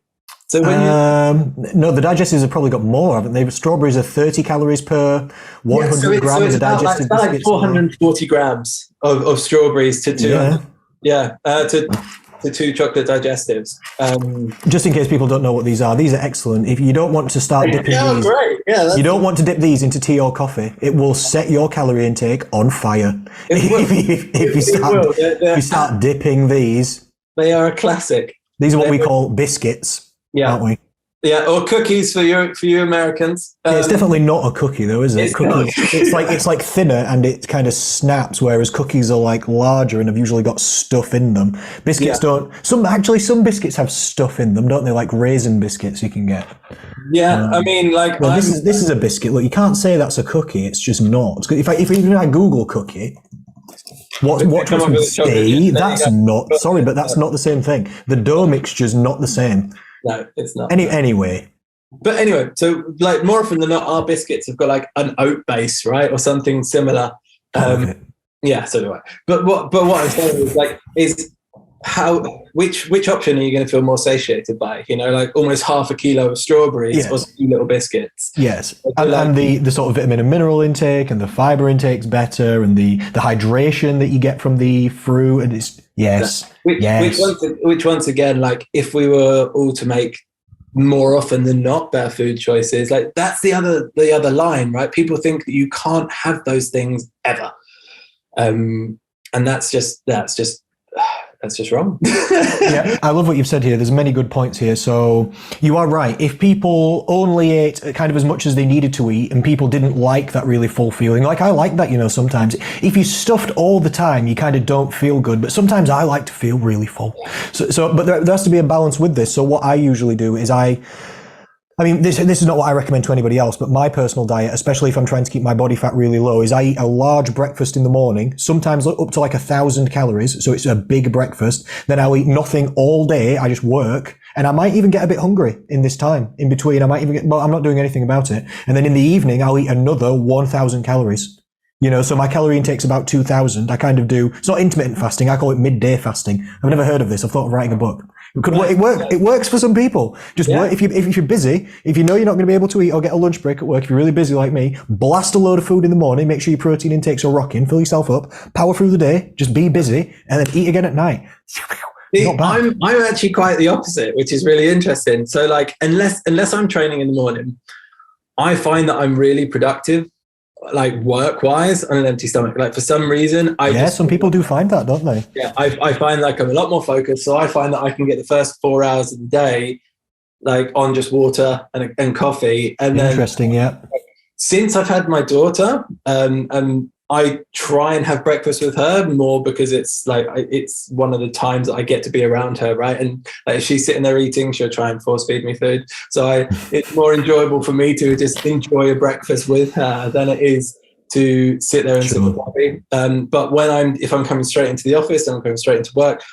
So when no, the digestives have probably got more, haven't they? Strawberries are 30 calories per 100 grams of digestive biscuits. Like 440 grams of strawberries to 200. To 2 chocolate digestives. Just in case people don't know what these are excellent. If you don't want to start dipping these, great. Yeah, you don't want to dip these into tea or coffee. It will set your calorie intake on fire. If you start dipping these. They are a classic. These are what we call biscuits, aren't we? Yeah, or cookies for you Americans. It's definitely not a cookie though, is it? It's like thinner and it kind of snaps, whereas cookies are like larger and have usually got stuff in them. Biscuits don't. Some biscuits have stuff in them, don't they? Like raisin biscuits you can get. Yeah, I mean, like, well, this is a biscuit. Look, you can't say that's a cookie. It's just not. If I Google cookie, what would say that's not? Sorry, but that's not the same thing. The dough mixture's not the same. No, it's not. Anyway. But anyway, so like, more often than not, our biscuits have got like an oat base, right, or something similar. Yeah, so do I. But what I'm saying is which option are you going to feel more satiated by? Like almost half a kilo of strawberries or 2 little biscuits. Yes, and the sort of vitamin and mineral intake and the fiber intake's better, and the hydration that you get from the fruit, and it's which once again, like, if we were all to make more often than not better food choices, like, that's the other line, right? People think that you can't have those things ever, and that's just that's just wrong. Yeah, I love what you've said here. There's many good points here. So you are right. If people only ate kind of as much as they needed to eat and people didn't like that really full feeling, like I like that, sometimes if you stuffed all the time, you kind of don't feel good. But sometimes I like to feel really full. But there has to be a balance with this. So what I usually do is this is not what I recommend to anybody else, but my personal diet, especially if I'm trying to keep my body fat really low, is I eat a large breakfast in the morning, sometimes up to like 1,000 calories. So it's a big breakfast. Then I'll eat nothing all day. I just work. And I might even get a bit hungry in this time in between. I might even I'm not doing anything about it. And then in the evening, I'll eat another 1,000 calories. So my calorie intake's about 2,000. I kind of do, it's not intermittent fasting. I call it midday fasting. I've never heard of this. I've thought of writing a book. It works for some people. Just work if you're busy, if you know you're not going to be able to eat or get a lunch break at work, if you're really busy like me, blast a load of food in the morning, make sure your protein intakes are rocking, fill yourself up, power through the day, just be busy, and then eat again at night. I'm actually quite the opposite, which is really interesting. So like, unless I'm training in the morning, I find that I'm really productive, like work-wise, on an empty stomach. Like for some reason, some people do find that, don't they? Yeah, I find like I'm a lot more focused. So I find that I can get the first 4 hours of the day like on just water and coffee. And interesting, yeah. Since I've had my daughter, I try and have breakfast with her more because it's one of the times that I get to be around her, right? And like, if she's sitting there eating, she'll try and force feed me food. So it's more enjoyable for me to just enjoy a breakfast with her than it is to sit there and sip a coffee. But if I'm coming straight into the office and I'm coming straight into work,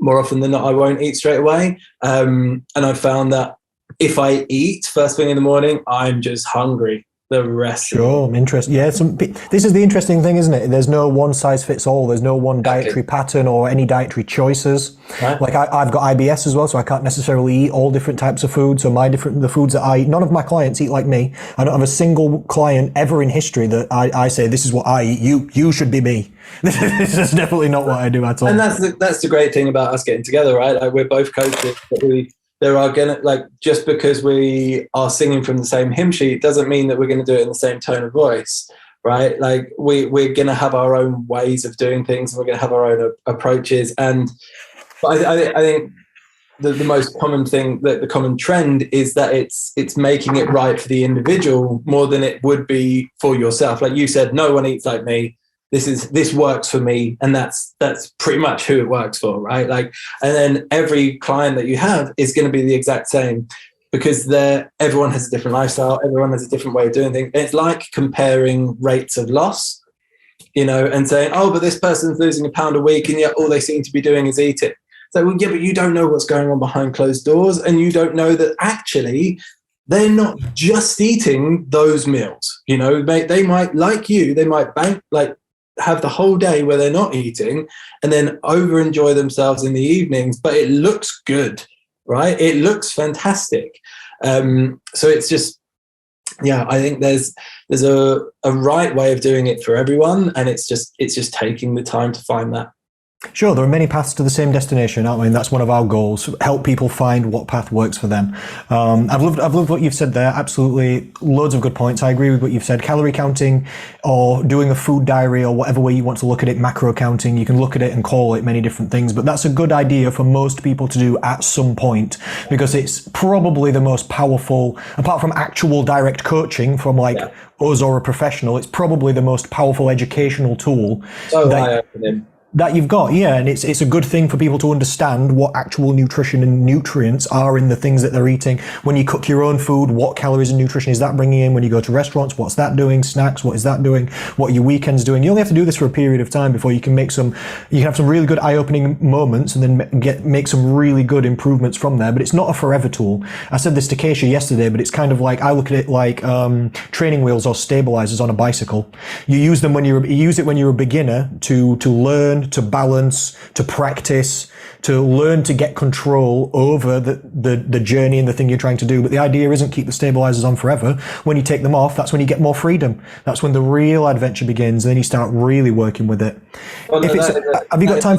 more often than not, I won't eat straight away. And I've found that if I eat first thing in the morning, I'm just hungry the rest. Sure, interesting. Yeah, this is the interesting thing, isn't it? There's no one size fits all. There's no one dietary pattern or any dietary choices. Right. Like I've got IBS as well, so I can't necessarily eat all different types of food. So the foods that I eat, none of my clients eat like me. I don't have a single client ever in history that I say, this is what I eat. You should be me. This is definitely not what I do at all. And that's the great thing about us getting together, right? Like we're both coaches, but there are gonna, like, just because we are singing from the same hymn sheet doesn't mean that we're going to do it in the same tone of voice, right? Like we're going to have our own ways of doing things, and we're going to have our own approaches. And I think the most common thing, that the common trend is that it's making it right for the individual more than it would be for yourself. Like you said, no one eats like me. This works for me, and that's pretty much who it works for, right? Like, and then every client that you have is going to be the exact same, because everyone has a different lifestyle, everyone has a different way of doing things. It's like comparing rates of loss, and saying, oh, but this person's losing £1 a week, and yet all they seem to be doing is eating. It's like, well, yeah, but you don't know what's going on behind closed doors, and you don't know that actually they're not just eating those meals. They might, like you, they might have the whole day where they're not eating and then over enjoy themselves in the evenings, but it looks good, right? It looks fantastic. So it's just, I think there's a right way of doing it for everyone, and it's just taking the time to find that. Sure, there are many paths to the same destination, aren't we? And that's one of our goals: help people find what path works for them. I've loved what you've said there. Absolutely, loads of good points. I agree with what you've said. Calorie counting, or doing a food diary, or whatever way you want to look at it. Macro counting, you can look at it and call it many different things, but that's a good idea for most people to do at some point, because it's probably the most powerful, apart from actual direct coaching from us or a professional. It's probably the most powerful educational tool. So eye-opening. That you've got, and it's a good thing for people to understand what actual nutrition and nutrients are in the things that they're eating. When you cook your own food, what calories and nutrition is that bringing in? When you go to restaurants, what's that doing? Snacks, what is that doing? What are your weekends doing? You only have to do this for a period of time before you can have some really good eye-opening moments, and then make some really good improvements from there. But it's not a forever tool. I said this to Keisha yesterday, but it's kind of like, I look at it like training wheels or stabilizers on a bicycle. You use them when you're a beginner to learn, to balance, to practice, to learn to get control over the journey and the thing you're trying to do. But the idea isn't keep the stabilizers on forever. When you take them off, that's when you get more freedom. That's when the real adventure begins, and then you start really working with it. Have you got time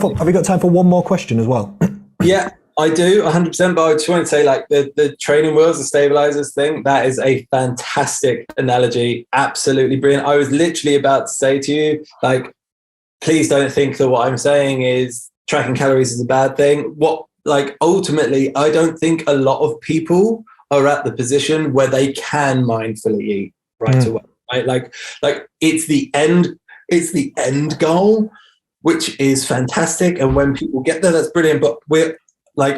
for one more question as well? Yeah, I do, 100%. But I just want to say, like, the training wheels, the stabilizers thing, that is a fantastic analogy. Absolutely brilliant. I was literally about to say to you, like, please don't think that what I'm saying is tracking calories is a bad thing. Ultimately, I don't think a lot of people are at the position where they can mindfully eat right away. Right? Like it's the end goal, which is fantastic. And when people get there, that's brilliant. But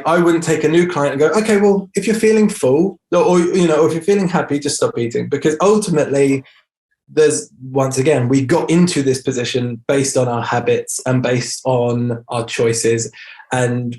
I wouldn't take a new client and go, okay, well, if you're feeling full or if you're feeling happy, just stop eating. Because ultimately, once again, we got into this position based on our habits and based on our choices. And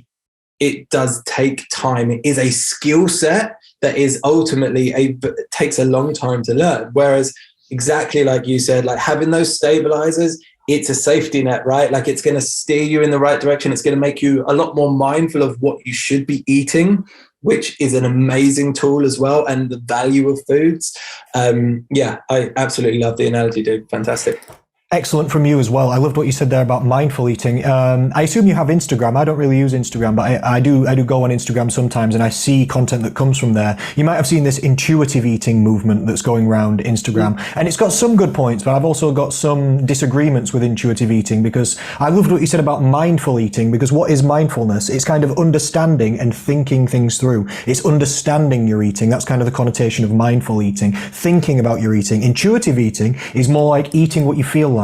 it does take time. It is a skill set that is ultimately takes a long time to learn. Whereas exactly like you said, like having those stabilizers, it's a safety net, right? Like it's going to steer you in the right direction. It's going to make you a lot more mindful of what you should be eating, which is an amazing tool as well, and the value of foods. I absolutely love the analogy, dude. Fantastic. Excellent from you as well. I loved what you said there about mindful eating. I assume you have Instagram. I don't really use Instagram, but I do go on Instagram sometimes, and I see content that comes from there. You might have seen this intuitive eating movement that's going around Instagram, and it's got some good points, but I've also got some disagreements with intuitive eating, because I loved what you said about mindful eating, because what is mindfulness? It's kind of understanding and thinking things through. It's understanding your eating. That's kind of the connotation of mindful eating, thinking about your eating. Intuitive eating is more like eating what you feel like.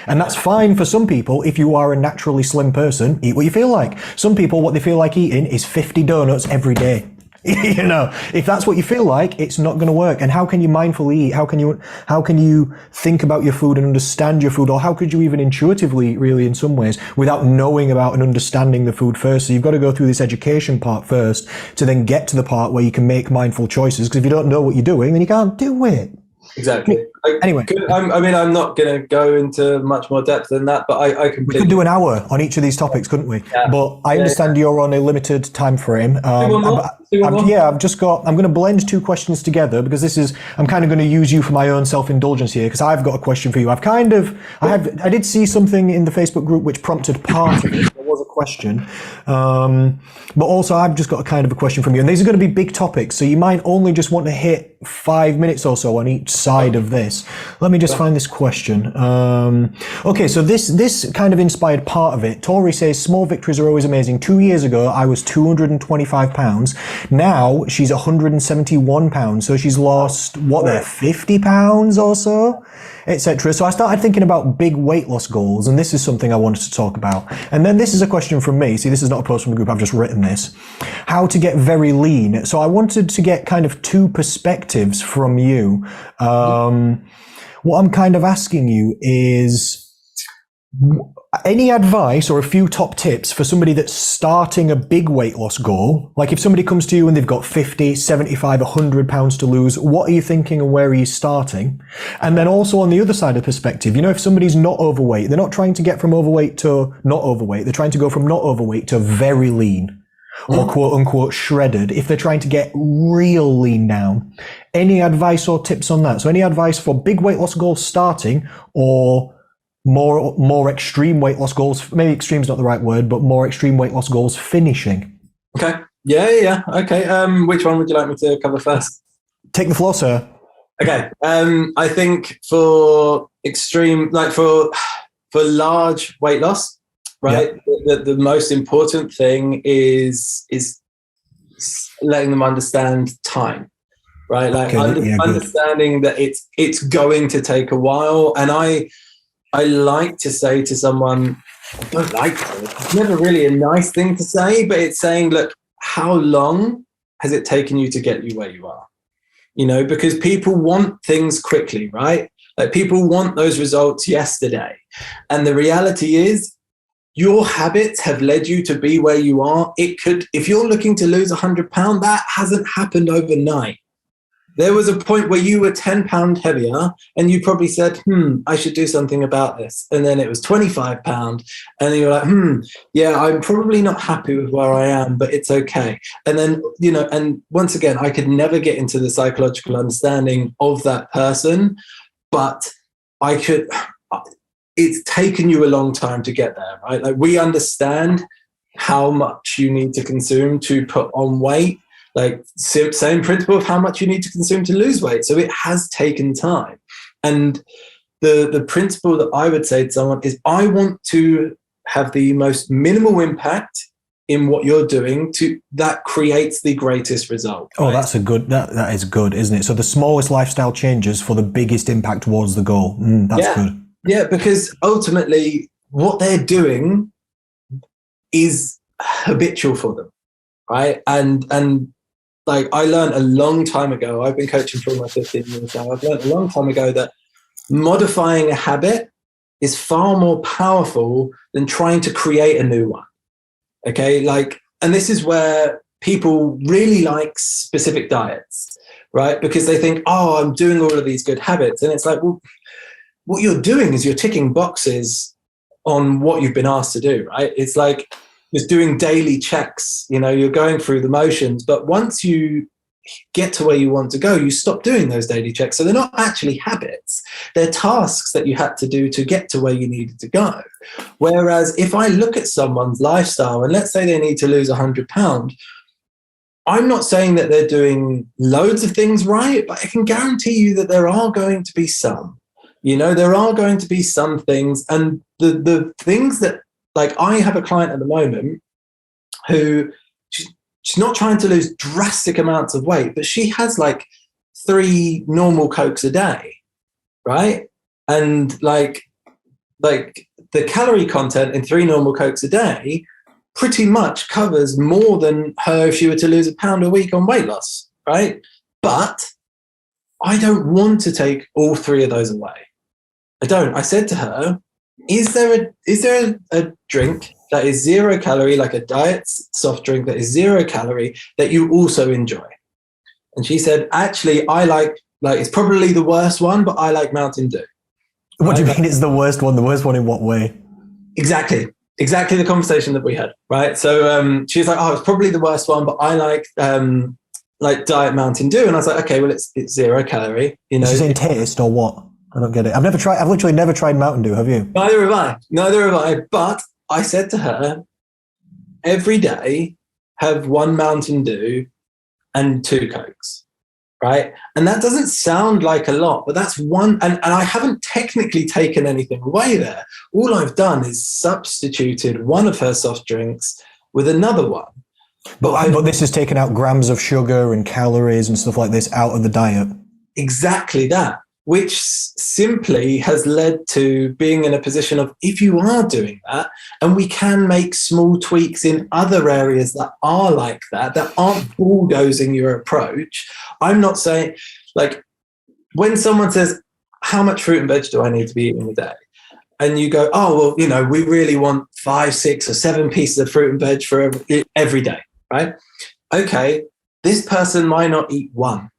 And that's fine for some people. If you are a naturally slim person, eat what you feel like. Some people, what they feel like eating is 50 donuts every day. If that's what you feel like, it's not going to work. And how can you mindfully eat? How can you think about your food and understand your food? Or how could you even intuitively, really, in some ways, without knowing about and understanding the food first? So you've got to go through this education part first to then get to the part where you can make mindful choices. Because if you don't know what you're doing, then you can't do it. Exactly. Anyway, I'm not going to go into much more depth than that, but I completely... We could do an hour on each of these topics, couldn't we? Yeah. But I understand you're on a limited time frame. I'm going to blend two questions together, because I'm kind of going to use you for my own self-indulgence here, because I've got a question for you. I did see something in the Facebook group which prompted part of it. There was a question. But also I've just got a kind of a question from you. And these are going to be big topics, so you might only just want to hit 5 minutes or so on each side of this. Let me just find this question. Okay, so this kind of inspired part of it. Tori says, small victories are always amazing. 2 years ago, I was 225 pounds. Now she's 171 pounds. So she's lost, 50 pounds or so, etc. So I started thinking about big weight loss goals, and this is something I wanted to talk about. And then this is a question from me. See, this is not a post from the group. I've just written this. How to get very lean. So I wanted to get kind of two perspectives from you. What I'm kind of asking you is any advice or a few top tips for somebody that's starting a big weight loss goal. Like if somebody comes to you and they've got 50, 75, 100 pounds to lose, what are you thinking and where are you starting? And then also on the other side of the perspective, if somebody's not overweight, they're not trying to get from overweight to not overweight. They're trying to go from not overweight to very lean. Or quote unquote shredded, if they're trying to get real lean down. Any advice or tips on that? So any advice for big weight loss goals starting, or more extreme weight loss goals? Maybe extreme is not the right word, but more extreme weight loss goals finishing. Okay. Yeah. Okay. Which one would you like me to cover first? Take the floor, sir. Okay. I think for extreme, for large weight loss, right? Yep. The most important thing is letting them understand time, right? Like understanding that it's going to take a while. And I like to say to someone, I don't like to, it's never really a nice thing to say, but it's saying, look, how long has it taken you to get you where you are? Because people want things quickly, right? Like people want those results yesterday. And the reality is, your habits have led you to be where you are. If you're looking to lose 100 pounds, that hasn't happened overnight. There was a point where you were 10 pounds heavier and you probably said, I should do something about this. And then it was 25 pounds and you're like, I'm probably not happy with where I am, but it's okay. And then, and once again, I could never get into the psychological understanding of that person, but it's taken you a long time to get there, right? Like we understand how much you need to consume to put on weight, like same principle of how much you need to consume to lose weight. So it has taken time. And the principle that I would say to someone is I want to have the most minimal impact in what you're doing that creates the greatest result. Oh, right? that's a good, that is good, isn't it? So the smallest lifestyle changes for the biggest impact towards the goal. That's good. Yeah, because ultimately what they're doing is habitual for them, right? And like I learned a long time ago, I've been coaching for almost 15 years now. I've learned a long time ago that modifying a habit is far more powerful than trying to create a new one. Okay, like, and this is where people really like specific diets, right? Because they think, oh, I'm doing all of these good habits. And it's like, well, what you're doing is you're ticking boxes on what you've been asked to do, right? It's like just doing daily checks, you're going through the motions. But once you get to where you want to go, you stop doing those daily checks. So they're not actually habits. They're tasks that you had to do to get to where you needed to go. Whereas if I look at someone's lifestyle and let's say they need to lose 100 pounds, I'm not saying that they're doing loads of things right, but I can guarantee you that there are going to be some. There are going to be some things. And the things that, like, I have a client at the moment who she's not trying to lose drastic amounts of weight, but she has like 3 normal Cokes a day, right? And like the calorie content in 3 normal Cokes a day pretty much covers more than her if she were to lose a pound a week on weight loss, right? But I don't want to take all 3 of those away. I don't. I said to her, is there a drink that is 0 calorie, like a diet soft drink that is 0 calorie that you also enjoy? And she said, actually, I like it's probably the worst one, but I like Mountain Dew. What do you mean it's the worst one? The worst one in what way? Exactly the conversation that we had, right? So she was like, oh, it's probably the worst one, but I like diet Mountain Dew. And I was like, okay, well, it's 0 calorie. Is she saying taste or what? I don't get it. I've literally never tried Mountain Dew. Have you? Neither have I. But I said to her, every day have 1 Mountain Dew and 2 Cokes, right? And that doesn't sound like a lot, but that's one. And I haven't technically taken anything away there. All I've done is substituted one of her soft drinks with another one. But this has taken out grams of sugar and calories and stuff like this out of the diet. Exactly that. Which simply has led to being in a position of, if you are doing that, and we can make small tweaks in other areas that are like that aren't bulldozing your approach. I'm not saying, like, when someone says, how much fruit and veg do I need to be eating a day? And you go, oh, well, we really want 5, 6 or 7 pieces of fruit and veg for every day, right? Okay, this person might not eat 1.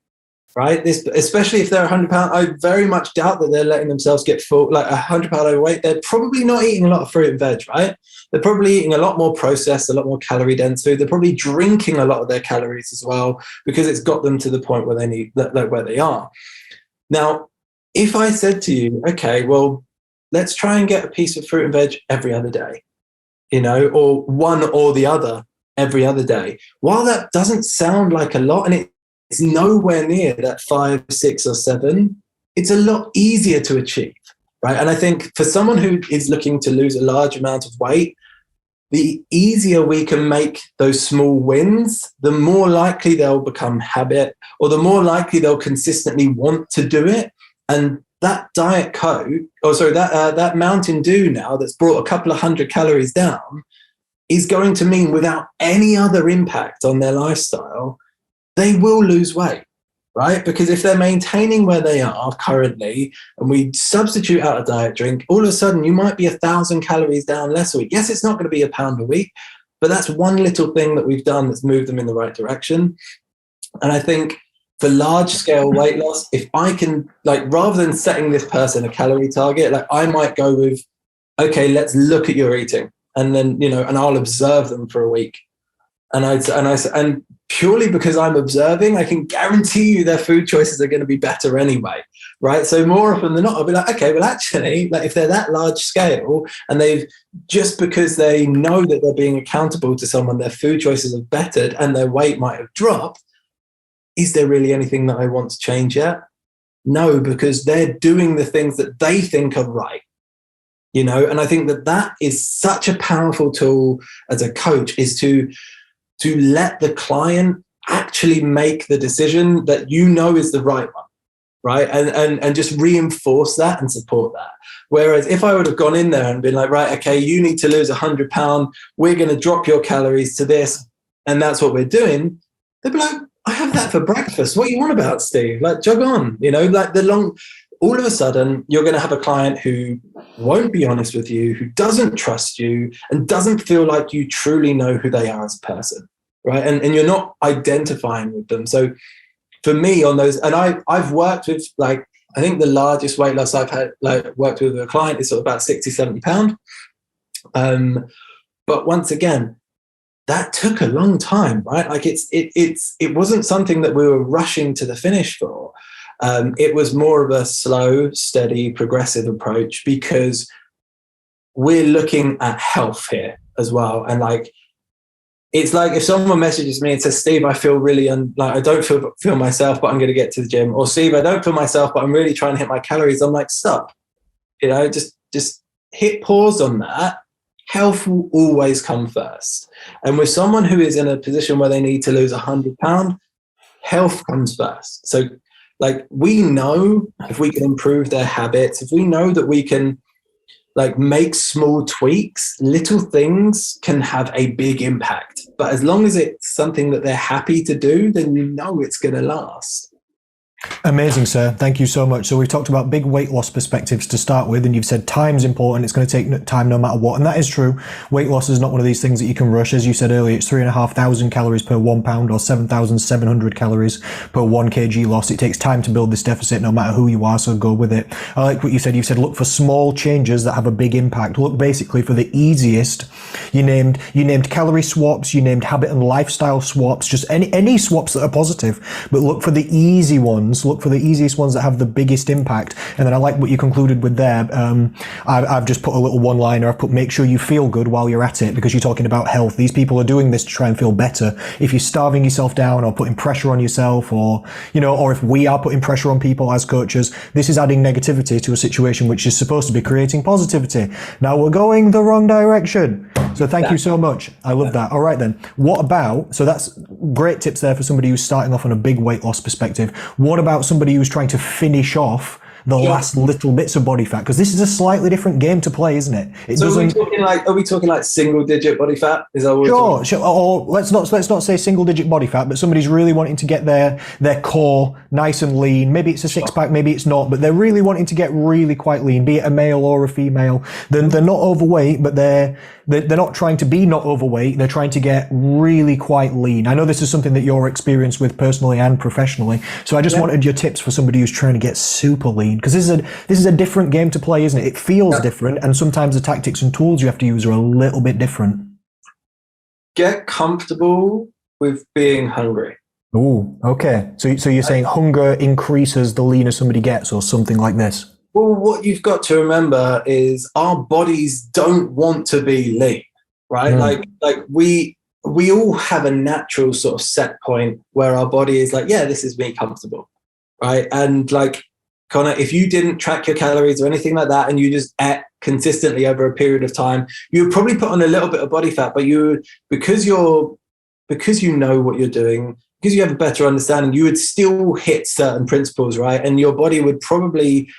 Right, especially if they're 100 pounds, I very much doubt that they're letting themselves get full, like 100 pound overweight. They're probably not eating a lot of fruit and veg, right? They're probably eating a lot more processed, a lot more calorie dense food. They're probably drinking a lot of their calories as well because it's got them to the point where they need, like where they are. Now, if I said to you, okay, well, let's try and get a piece of fruit and veg every other day, or one or the other every other day. While that doesn't sound like a lot, and it's nowhere near that 5, 6, or 7. It's a lot easier to achieve, right? And I think for someone who is looking to lose a large amount of weight, the easier we can make those small wins, the more likely they'll become habit, or the more likely they'll consistently want to do it. And that Diet Coke, that Mountain Dew now that's brought a couple of 100 calories down is going to mean, without any other impact on their lifestyle, they will lose weight, right? Because if they're maintaining where they are currently and we substitute out a diet drink, all of a sudden you might be 1,000 calories down less a week. Yes, it's not going to be a pound a week, but that's one little thing that we've done that's moved them in the right direction. And I think for large scale weight loss, if I can, rather than setting this person a calorie target, I might go with, okay, let's look at your eating. And then, and I'll observe them for a week. And purely because I'm observing, I can guarantee you their food choices are going to be better anyway, right? So more often than not, I'll be like, okay, well, actually, if they're that large scale and just because they know that they're being accountable to someone, their food choices have bettered and their weight might have dropped, is there really anything that I want to change yet? No, because they're doing the things that they think are right. And I think that is such a powerful tool as a coach, is to let the client actually make the decision that is the right one, right? And just reinforce that and support that. Whereas if I would have gone in there and been like, right, okay, you need to lose 100 pounds, we're going to drop your calories to this, and that's what we're doing, they'd be like, I have that for breakfast. What are you on about, Steve? Like, jog on, all of a sudden you're going to have a client who won't be honest with you, who doesn't trust you, and doesn't feel like you truly know who they are as a person, right? And you're not identifying with them. So for me on those, and I've worked with, like, I think the largest weight loss I've had, like, worked with a client is sort of about 60, 70 pounds. But once again, that took a long time, right? Like it wasn't something that we were rushing to the finish for. It was more of a slow, steady, progressive approach, because we're looking at health here as well. And like, it's like if someone messages me and says, Steve, I feel really I don't feel myself, but I'm going to get to the gym. Or Steve, I don't feel myself, but I'm really trying to hit my calories. I'm like, stop, just hit pause on that. Health will always come first. And with someone who is in a position where they need to lose 100 pounds, health comes first. So like, we know if we can improve their habits, if we know that we can like make small tweaks, little things can have a big impact. But as long as it's something that they're happy to do, then it's going to last. Amazing, sir. Thank you so much. So we've talked about big weight loss perspectives to start with, and you've said time's important. It's going to take time no matter what. And that is true. Weight loss is not one of these things that you can rush. As you said earlier, it's 3,500 calories per 1 pound or 7,700 calories per 1 kg loss. It takes time to build this deficit no matter who you are, so go with it. I like what you said. You said look for small changes that have a big impact. Look basically for the easiest. You named calorie swaps, you named habit and lifestyle swaps, just any swaps that are positive, but look for the easy ones. Look for the easiest ones that have the biggest impact. And then I like what you concluded with there. I've just put a little one-liner. I've put make sure you feel good while you're at it, because you're talking about health. These people are doing this to try and feel better. If you're starving yourself down or putting pressure on yourself, or if we are putting pressure on people as coaches, this is adding negativity to a situation which is supposed to be creating positivity. Now we're going the wrong direction. So thank you so much. I love that. All right then. What about, so that's great tips there for somebody who's starting off on a big weight loss perspective. What about somebody who's trying to finish off the last little bits of body fat? Because this is a slightly different game to play, isn't it? So are we talking like single digit body fat? Is that what sure. Or let's not say single digit body fat, but somebody's really wanting to get their core nice and lean. Maybe it's a six pack, maybe it's not, but they're really wanting to get really quite lean, be it a male or a female. They're not overweight, but they're not trying to be not overweight. They're trying to get really quite lean. I know this is something that you're experienced with personally and professionally. So I just wanted your tips for somebody who's trying to get super lean, because this is a different game to play, isn't it? It feels different, and sometimes the tactics and tools you have to use are a little bit different. Get comfortable with being hungry. Oh, okay. So you're saying hunger increases the leaner somebody gets, or something like this? Well, what you've got to remember is our bodies don't want to be lean, right? Like we all have a natural sort of set point where our body is like, yeah, this is me comfortable, right? And like, Connor, if you didn't track your calories or anything like that, and you just ate consistently over a period of time, you would probably put on a little bit of body fat, but because you know what you're doing, because you have a better understanding, you would still hit certain principles, right? And your body would probably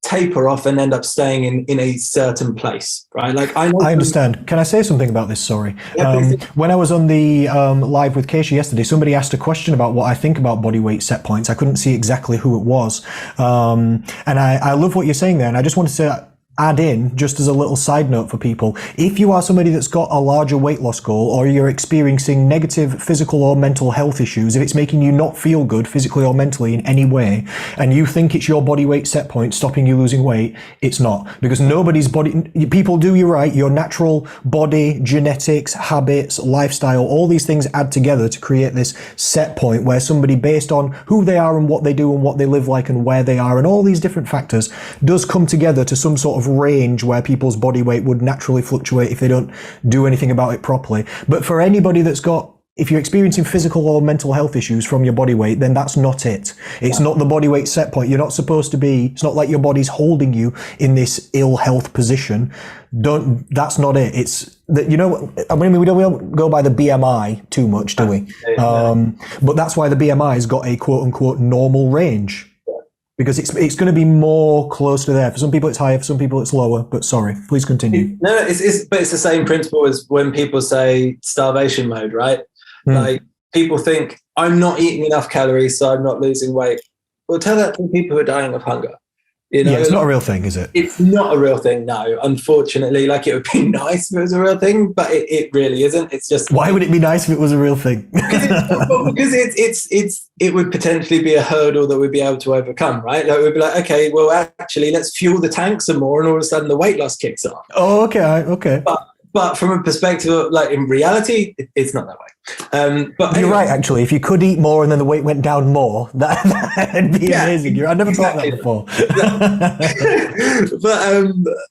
taper off and end up staying in a certain place, right? Like I understand. Can I say something about this? Sorry. Yeah, when I was on the live with Keisha yesterday, somebody asked a question about what I think about body weight set points. I couldn't see exactly who it was. And I love what you're saying there. And I just wanted to add in, just as a little side note for people, if you are somebody that's got a larger weight loss goal, or you're experiencing negative physical or mental health issues, if it's making you not feel good physically or mentally in any way, and you think it's your body weight set point stopping you losing weight, it's not. Because nobody's body, people do you right, your natural body, genetics, habits, lifestyle, all these things add together to create this set point where somebody, based on who they are and what they do and what they live like and where they are and all these different factors, does come together to some sort of range where people's body weight would naturally fluctuate if they don't do anything about it properly. But for anybody that's got if you're experiencing physical or mental health issues from your body weight, then that's not it. It's not the body weight set point. You're not supposed to be, it's not like your body's holding you in this ill health position. That's not it. It's that, I mean, we don't go by the BMI too much, do we? But that's why the BMI has got a quote unquote normal range. Because it's going to be more close to there. For some people it's higher, for some people it's lower. But sorry, please continue. No, but it's the same principle as when people say starvation mode, right? Like people think, I'm not eating enough calories, so I'm not losing weight. Well, tell that to people who are dying of hunger. Yeah, it's not a real thing, is it? It's not a real thing, no. Unfortunately, like it would be nice if it was a real thing, but it really isn't. It's just. Why would it be nice if it was a real thing? Because it would potentially be a hurdle that we'd be able to overcome, right? Like we'd be like, okay, well, actually, let's fuel the tank some more, and all of a sudden the weight loss kicks off. Oh, okay. But from a perspective of, like, in reality, it's not that way. But you're right, actually. If you could eat more and then the weight went down more, that'd be amazing. I never thought that before.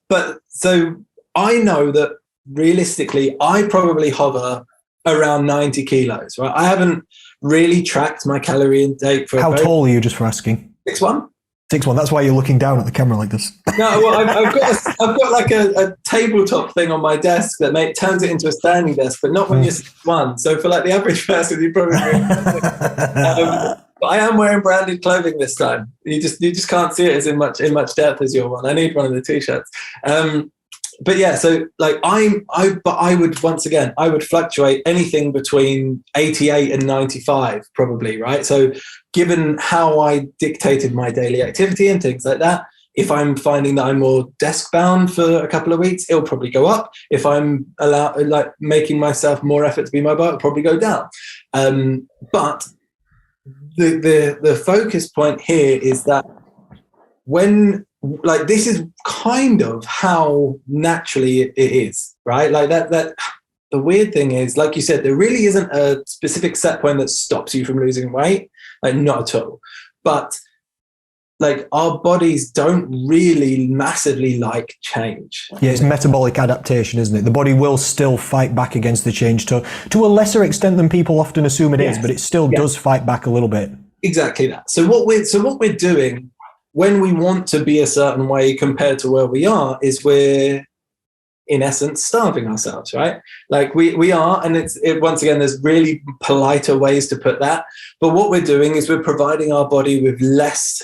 But so I know that realistically, I probably hover around 90 kilos, right? I haven't really tracked my calorie intake for. How tall are you, just for asking? 6'1". 6'1". That's why you're looking down at the camera like this. No, well, I've got like a tabletop thing on my desk that turns it into a standing desk, but not when you're 6'1". So for like the average person, you probably. But I am wearing branded clothing this time. You just can't see it as in much depth as your one. I need one of the t-shirts. But yeah, so like I would, once again, I would fluctuate anything between 88 and 95 probably, right? So given how I dictated my daily activity and things like that, if I'm finding that I'm more desk bound for a couple of weeks, it'll probably go up. If I'm making myself more effort to be mobile, it'll probably go down. But the focus point here is that when, like, this is kind of how naturally it is, right? Like that the weird thing is, like you said, there really isn't a specific set point that stops you from losing weight, like not at all. But like our bodies don't really massively like change. Yeah, it's metabolic adaptation, isn't it? The body will still fight back against the change to a lesser extent than people often assume it is, but it still does fight back a little bit. Exactly that. So what we're doing when we want to be a certain way compared to where we are is we're in essence starving ourselves, right? Like we are, and once again, there's really politer ways to put that. But what we're doing is we're providing our body with less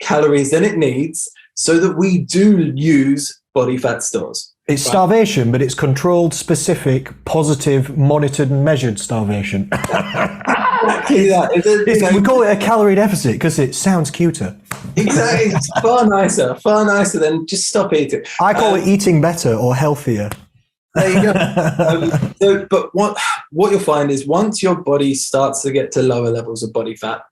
calories than it needs so that we do use body fat stores. It's starvation, but it's controlled, specific, positive, monitored, and measured starvation. Exactly that. We call it a calorie deficit because it sounds cuter. Exactly. It's far nicer than just stop eating. I call it eating better or healthier. There you go. But what you'll find is once your body starts to get to lower levels of body fat,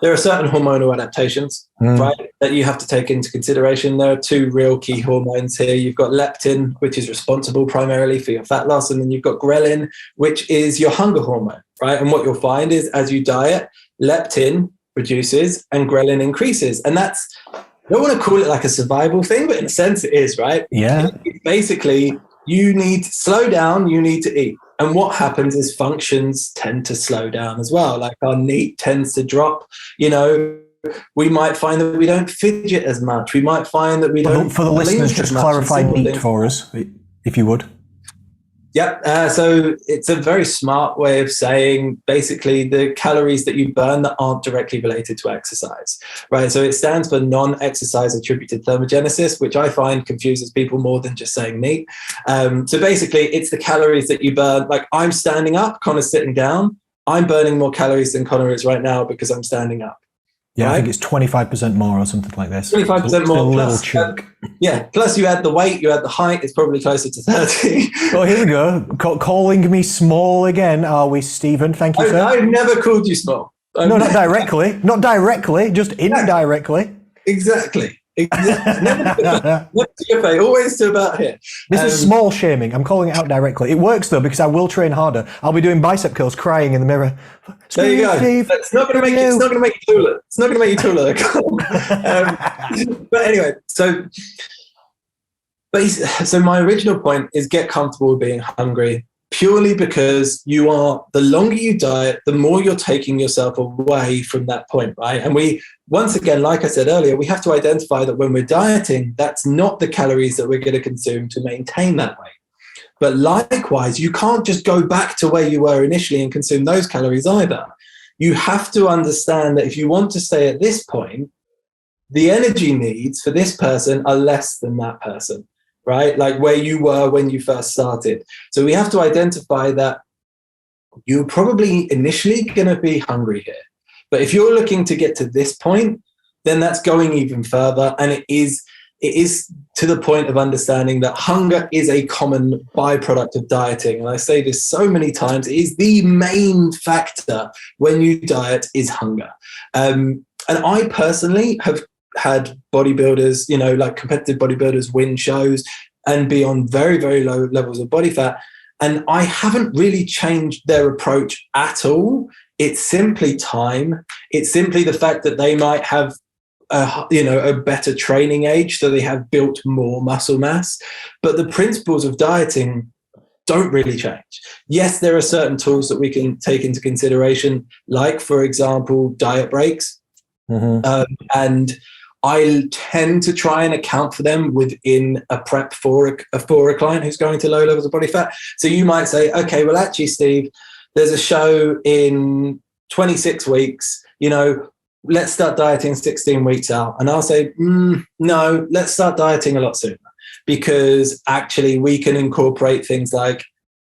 there are certain hormonal adaptations, right, that you have to take into consideration. There are two real key hormones here. You've got leptin, which is responsible primarily for your fat loss, and then you've got ghrelin, which is your hunger hormone, right? And what you'll find is as you diet, leptin reduces and ghrelin increases. And that's, I don't want to call it like a survival thing, but in a sense it is, right? Yeah. Basically, you need to slow down, you need to eat. And what happens is functions tend to slow down as well. Like our NEAT tends to drop, we might find that we don't fidget as much. We might find that we don't. For the listeners, just clarify NEAT for us, if you would. Yep. So it's a very smart way of saying basically the calories that you burn that aren't directly related to exercise, right? So it stands for non-exercise attributed thermogenesis, which I find confuses people more than just saying NEAT. So basically it's the calories that you burn. Like I'm standing up, Connor's sitting down. I'm burning more calories than Connor is right now because I'm standing up. Yeah, right? I think it's 25% more or something like this. 25% more. A little chunk. Plus you add the weight, you add the height, it's probably closer to 30. Oh, here we go. Calling me small again, are we, Stephen? Thank you, sir. I've never called you small. No, not directly. Not directly, just indirectly. Exactly. Never to your face, always to about here. This is small shaming. I'm calling it out directly. It works though because I will train harder. I'll be doing bicep curls, crying in the mirror. There you go. Steve, it's not going to make you. It's not going to make you taller. It's not going to make you taller. But anyway, so my original point is get comfortable with being hungry purely because the longer you diet, the more you're taking yourself away from that point, right? And once again, like I said earlier, we have to identify that when we're dieting, that's not the calories that we're going to consume to maintain that weight. But likewise, you can't just go back to where you were initially and consume those calories either. You have to understand that if you want to stay at this point, the energy needs for this person are less than that person, right? Like where you were when you first started. So we have to identify that you're probably initially going to be hungry here. But if you're looking to get to this point, then that's going even further. And it is to the point of understanding that hunger is a common byproduct of dieting. And I say this so many times, it is the main factor when you diet is hunger. And I personally have had bodybuilders, like competitive bodybuilders win shows and be on very, very low levels of body fat. And I haven't really changed their approach at all. It's simply time. It's simply the fact that they might have a better training age, so they have built more muscle mass. But the principles of dieting don't really change. Yes, there are certain tools that we can take into consideration, like, for example, diet breaks. And I tend to try and account for them within a prep for a client who's going to low levels of body fat. So you might say, okay, well, actually, Steve, there's a show in 26 weeks, let's start dieting 16 weeks out. And I'll say, no, let's start dieting a lot sooner, because actually we can incorporate things like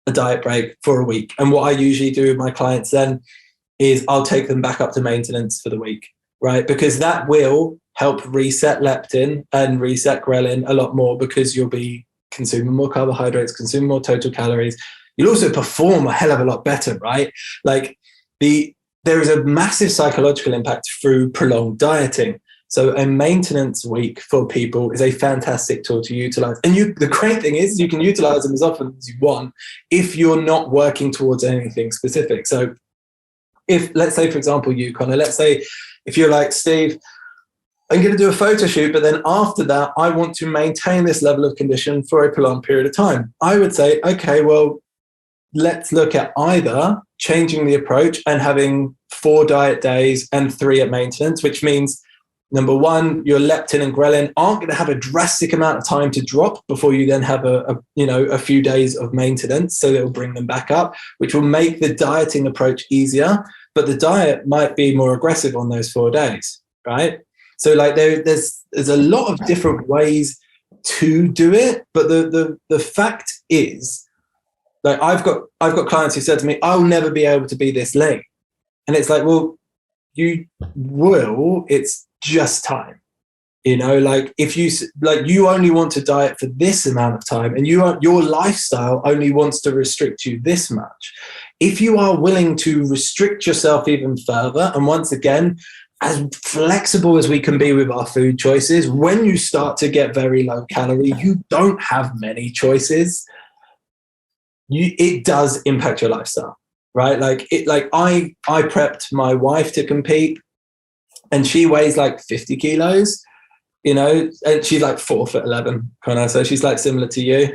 a diet break for a week. And what I usually do with my clients then is I'll take them back up to maintenance for the week, right? Because that will help reset leptin and reset ghrelin a lot more, because you'll be consuming more carbohydrates, consuming more total calories. You'll also perform a hell of a lot better, right? Like there is a massive psychological impact through prolonged dieting. So a maintenance week for people is a fantastic tool to utilize. And the great thing is you can utilize them as often as you want if you're not working towards anything specific. So if, let's say, for example, you, Connor, let's say if you're like, Steve, I'm going to do a photo shoot, but then after that, I want to maintain this level of condition for a prolonged period of time. I would say, okay, well, let's look at either changing the approach and having 4 diet days and 3 at maintenance, which means, number one, your leptin and ghrelin aren't going to have a drastic amount of time to drop before you then have a few days of maintenance. So it'll bring them back up, which will make the dieting approach easier. But the diet might be more aggressive on those 4 days, right? So like there's a lot of different ways to do it. But the fact is, like I've got clients who said to me, I'll never be able to be this lean. And it's like, well, you will, it's just time. Like if you only want to diet for this amount of time, and your lifestyle only wants to restrict you this much. If you are willing to restrict yourself even further, and once again, as flexible as we can be with our food choices, when you start to get very low calorie, you don't have many choices. It does impact your lifestyle, right? Like I prepped my wife to compete, and she weighs like 50 kilos, and she's like 4'11", Connor. So she's like similar to you.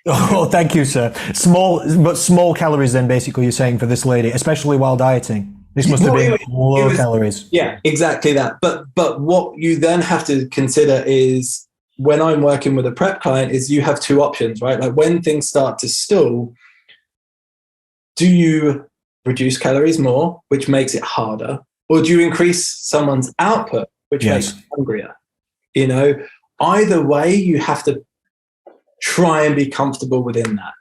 Oh, thank you, sir. Small calories then, basically, you're saying, for this lady, especially while dieting. This must have been low calories. Yeah, exactly that. But what you then have to consider is, when I'm working with a prep client, is you have 2 options, right? Like when things start to stall, do you reduce calories more, which makes it harder? Or do you increase someone's output, which makes them hungrier? Either way, you have to try and be comfortable within that.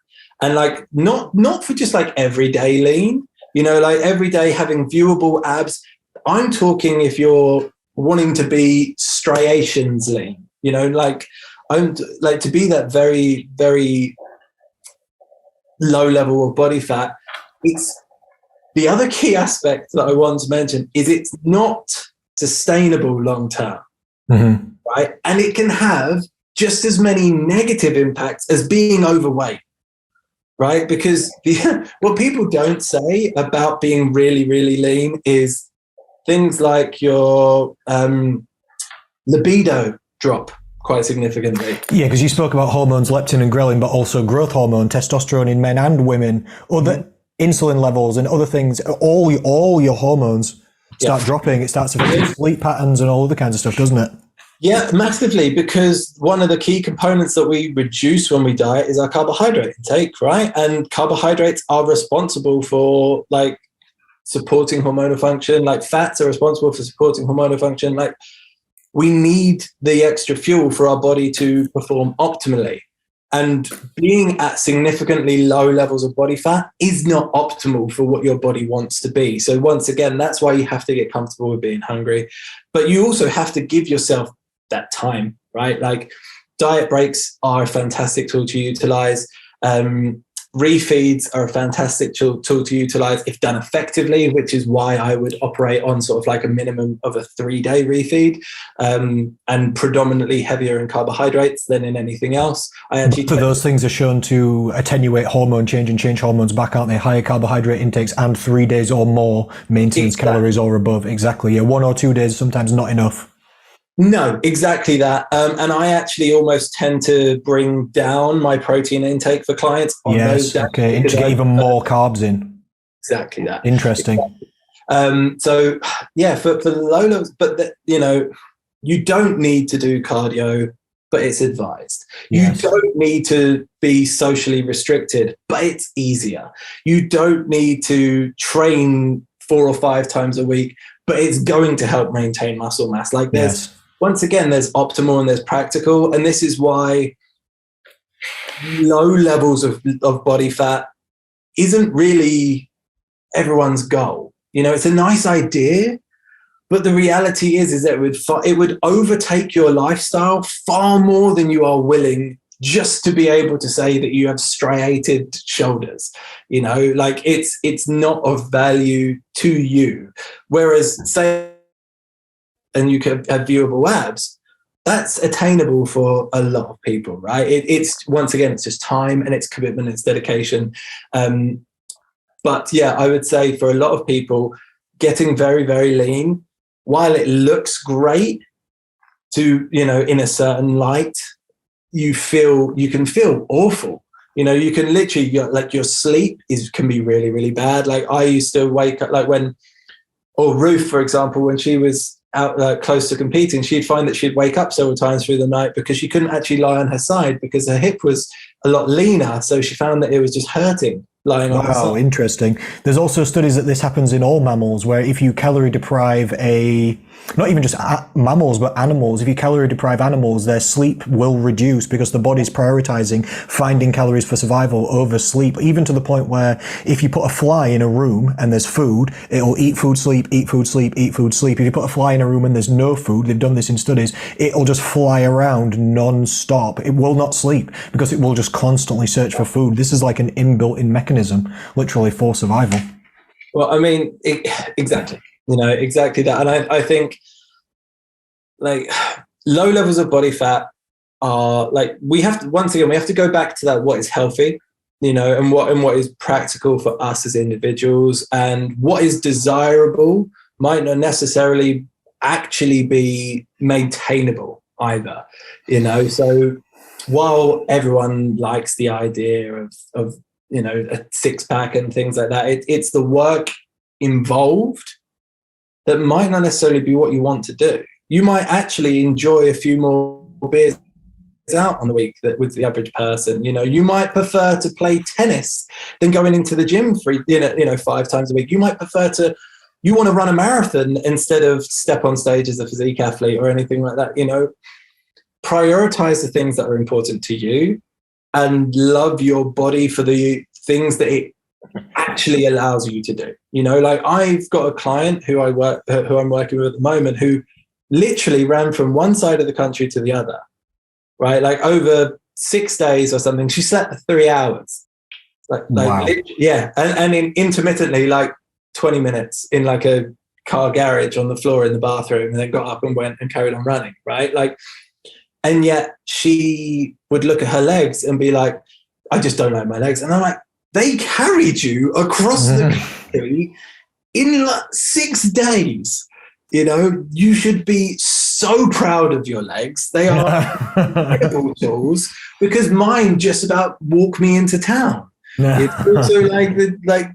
And like, not for just like everyday lean, like every day having viewable abs. I'm talking if you're wanting to be striations lean, like I'm like to be that very, very low level of body fat. It's the other key aspect that I want to mention is it's not sustainable long term, right? And it can have just as many negative impacts as being overweight, right? Because what people don't say about being really, really lean is things like your libido drop quite significantly. Yeah, because you spoke about hormones, leptin and ghrelin, but also growth hormone, testosterone in men and women, other insulin levels and other things. All your hormones start dropping. It starts affecting sleep patterns and all other kinds of stuff, doesn't it? Yeah, massively, because one of the key components that we reduce when we diet is our carbohydrate intake, right? And carbohydrates are responsible for like supporting hormonal function, like fats are responsible for supporting hormonal function. Like we need the extra fuel for our body to perform optimally. And being at significantly low levels of body fat is not optimal for what your body wants to be. So once again, that's why you have to get comfortable with being hungry. But you also have to give yourself that time, right? Like diet breaks are a fantastic tool to utilize. Refeeds are a fantastic tool to utilize if done effectively, which is why I would operate on sort of like a minimum of a 3-day refeed, and predominantly heavier in carbohydrates than in anything else. Both of those things are shown to attenuate hormone change and change hormones back, aren't they? Higher carbohydrate intakes and 3 days or more maintenance calories or above. Exactly. Yeah, 1 or 2 days sometimes not enough. No, exactly that. And I actually almost tend to bring down my protein intake for clients on those days. Okay, and to get even more carbs in. Exactly that. Interesting. Exactly. So yeah, for the low levels, but you don't need to do cardio, but it's advised. Yes. You don't need to be socially restricted, but it's easier. You don't need to train 4 or 5 times a week, but it's going to help maintain muscle mass. Like once again, there's optimal and there's practical. And this is why low levels of body fat isn't really everyone's goal. You know, it's a nice idea, but the reality is that it would overtake your lifestyle far more than you are willing just to be able to say that you have striated shoulders. You know, like it's not of value to you. Whereas say, and you can have viewable abs, that's attainable for a lot of people, right? It's once again, it's just time and it's commitment, it's dedication. But yeah, I would say for a lot of people, getting very, very lean, while it looks great to, in a certain light, you can feel awful. You can literally, like your sleep can be really, really bad. Like I used to wake up, like Ruth, for example, when she was out close to competing, she'd find that she'd wake up several times through the night because she couldn't actually lie on her side because her hip was a lot leaner. So she found that it was just hurting lying on her side. Wow, interesting. There's also studies that this happens in all mammals, where if you calorie deprive not even just mammals, but animals, if you calorie deprive animals, their sleep will reduce because the body's prioritizing finding calories for survival over sleep, even to the point where if you put a fly in a room and there's food, it'll eat food, sleep, eat food, sleep, eat food, sleep. If you put a fly in a room and there's no food, they've done this in studies, it'll just fly around non-stop. It will not sleep because it will just constantly search for food. This is like an inbuilt-in mechanism, literally, for survival. Well, I mean, exactly. Exactly that. And I think like low levels of body fat are like, we have to go back to that, what is healthy, and what is practical for us as individuals, and what is desirable might not necessarily actually be maintainable either, so while everyone likes the idea of a 6-pack and things like that, it's the work involved that might not necessarily be what you want to do. You might actually enjoy a few more beers out on the week with the average person. You might prefer to play tennis than going into the gym for 5 times a week. You might prefer you want to run a marathon instead of step on stage as a physique athlete or anything like that. Prioritize the things that are important to you and love your body for the things that it actually allows you to do. Like I've got a client who I'm working with at the moment who literally ran from one side of the country to the other, right? Like over 6 days or something. She slept for 3 hours. Wow. Yeah. And intermittently, like 20 minutes in like a car garage on the floor in the bathroom, and then got up and went and carried on running, right? Like, and yet she would look at her legs and be like, I just don't like my legs. And I'm like, they carried you across the country in like 6 days. You should be so proud of your legs. They are incredible tools, because mine just about walk me into town. It's also like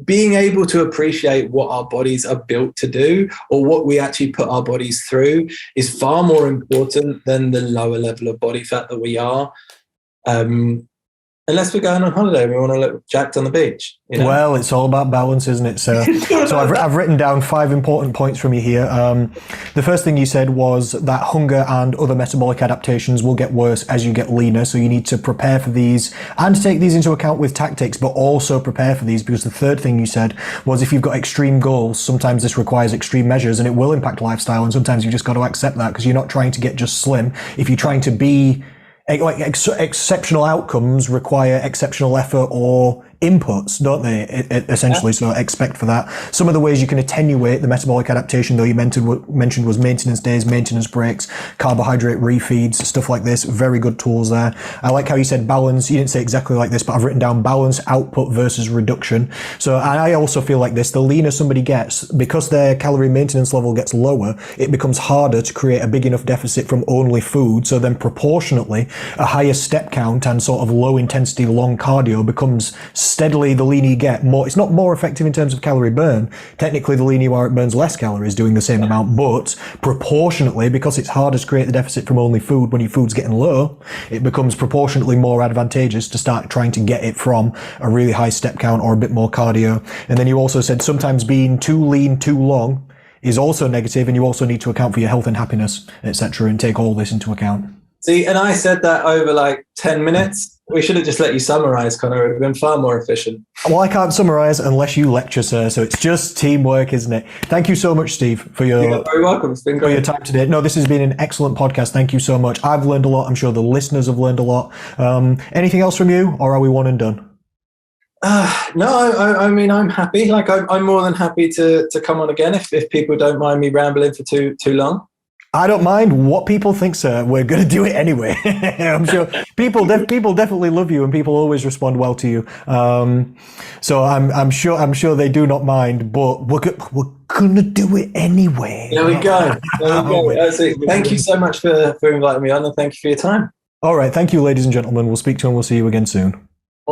being able to appreciate what our bodies are built to do, or what we actually put our bodies through, is far more important than the lower level of body fat that we are. Unless we're going on holiday and we want to look jacked on the beach. You know? Well, it's all about balance, isn't it? So I've written down 5 important points from you here. The first thing you said was that hunger and other metabolic adaptations will get worse as you get leaner. So you need to prepare for these and take these into account with tactics, but also prepare for these, because the third thing you said was if you've got extreme goals, sometimes this requires extreme measures and it will impact lifestyle. And sometimes you've just got to accept that, because you're not trying to get just slim. If you're trying to be exceptional outcomes require exceptional effort or inputs, don't they, essentially? So expect for that. Some of the ways you can attenuate the metabolic adaptation, though, you mentioned was maintenance days, maintenance breaks, carbohydrate refeeds, stuff like this. Very good tools there. I like how you said balance. You didn't say exactly like this, but I've written down balance, output versus reduction. So I also feel like this, the leaner somebody gets, because their calorie maintenance level gets lower, it becomes harder to create a big enough deficit from only food. So then proportionately, a higher step count and sort of low intensity, long cardio becomes steadily, the leaner you get, more. It's not more effective in terms of calorie burn. Technically, the leaner you are, it burns less calories doing the same amount, but proportionately, because it's harder to create the deficit from only food when your food's getting low, it becomes proportionately more advantageous to start trying to get it from a really high step count or a bit more cardio. And then you also said sometimes being too lean too long is also negative, and you also need to account for your health and happiness, etc., and take all this into account. See, and I said that over like 10 minutes. We should have just let you summarize, Connor. It would have been far more efficient. Well, I can't summarize unless you lecture, sir. So it's just teamwork, isn't it? Thank you so much, Steve, for your You're very welcome. It's been great. For your time today. No, this has been an excellent podcast. Thank you so much. I've learned a lot. I'm sure the listeners have learned a lot. Anything else from you, or are we one and done? No, I mean, I'm happy. Like, I'm more than happy to come on again if people don't mind me rambling for too long. I don't mind what people think, sir. We're going to do it anyway. I'm sure people definitely love you, and people always respond well to you. So I'm sure they do not mind, but we're going to do it anyway. There we go. Thank you so much for inviting me on, and thank you for your time. All right. Thank you, ladies and gentlemen. We'll speak to you and we'll see you again soon.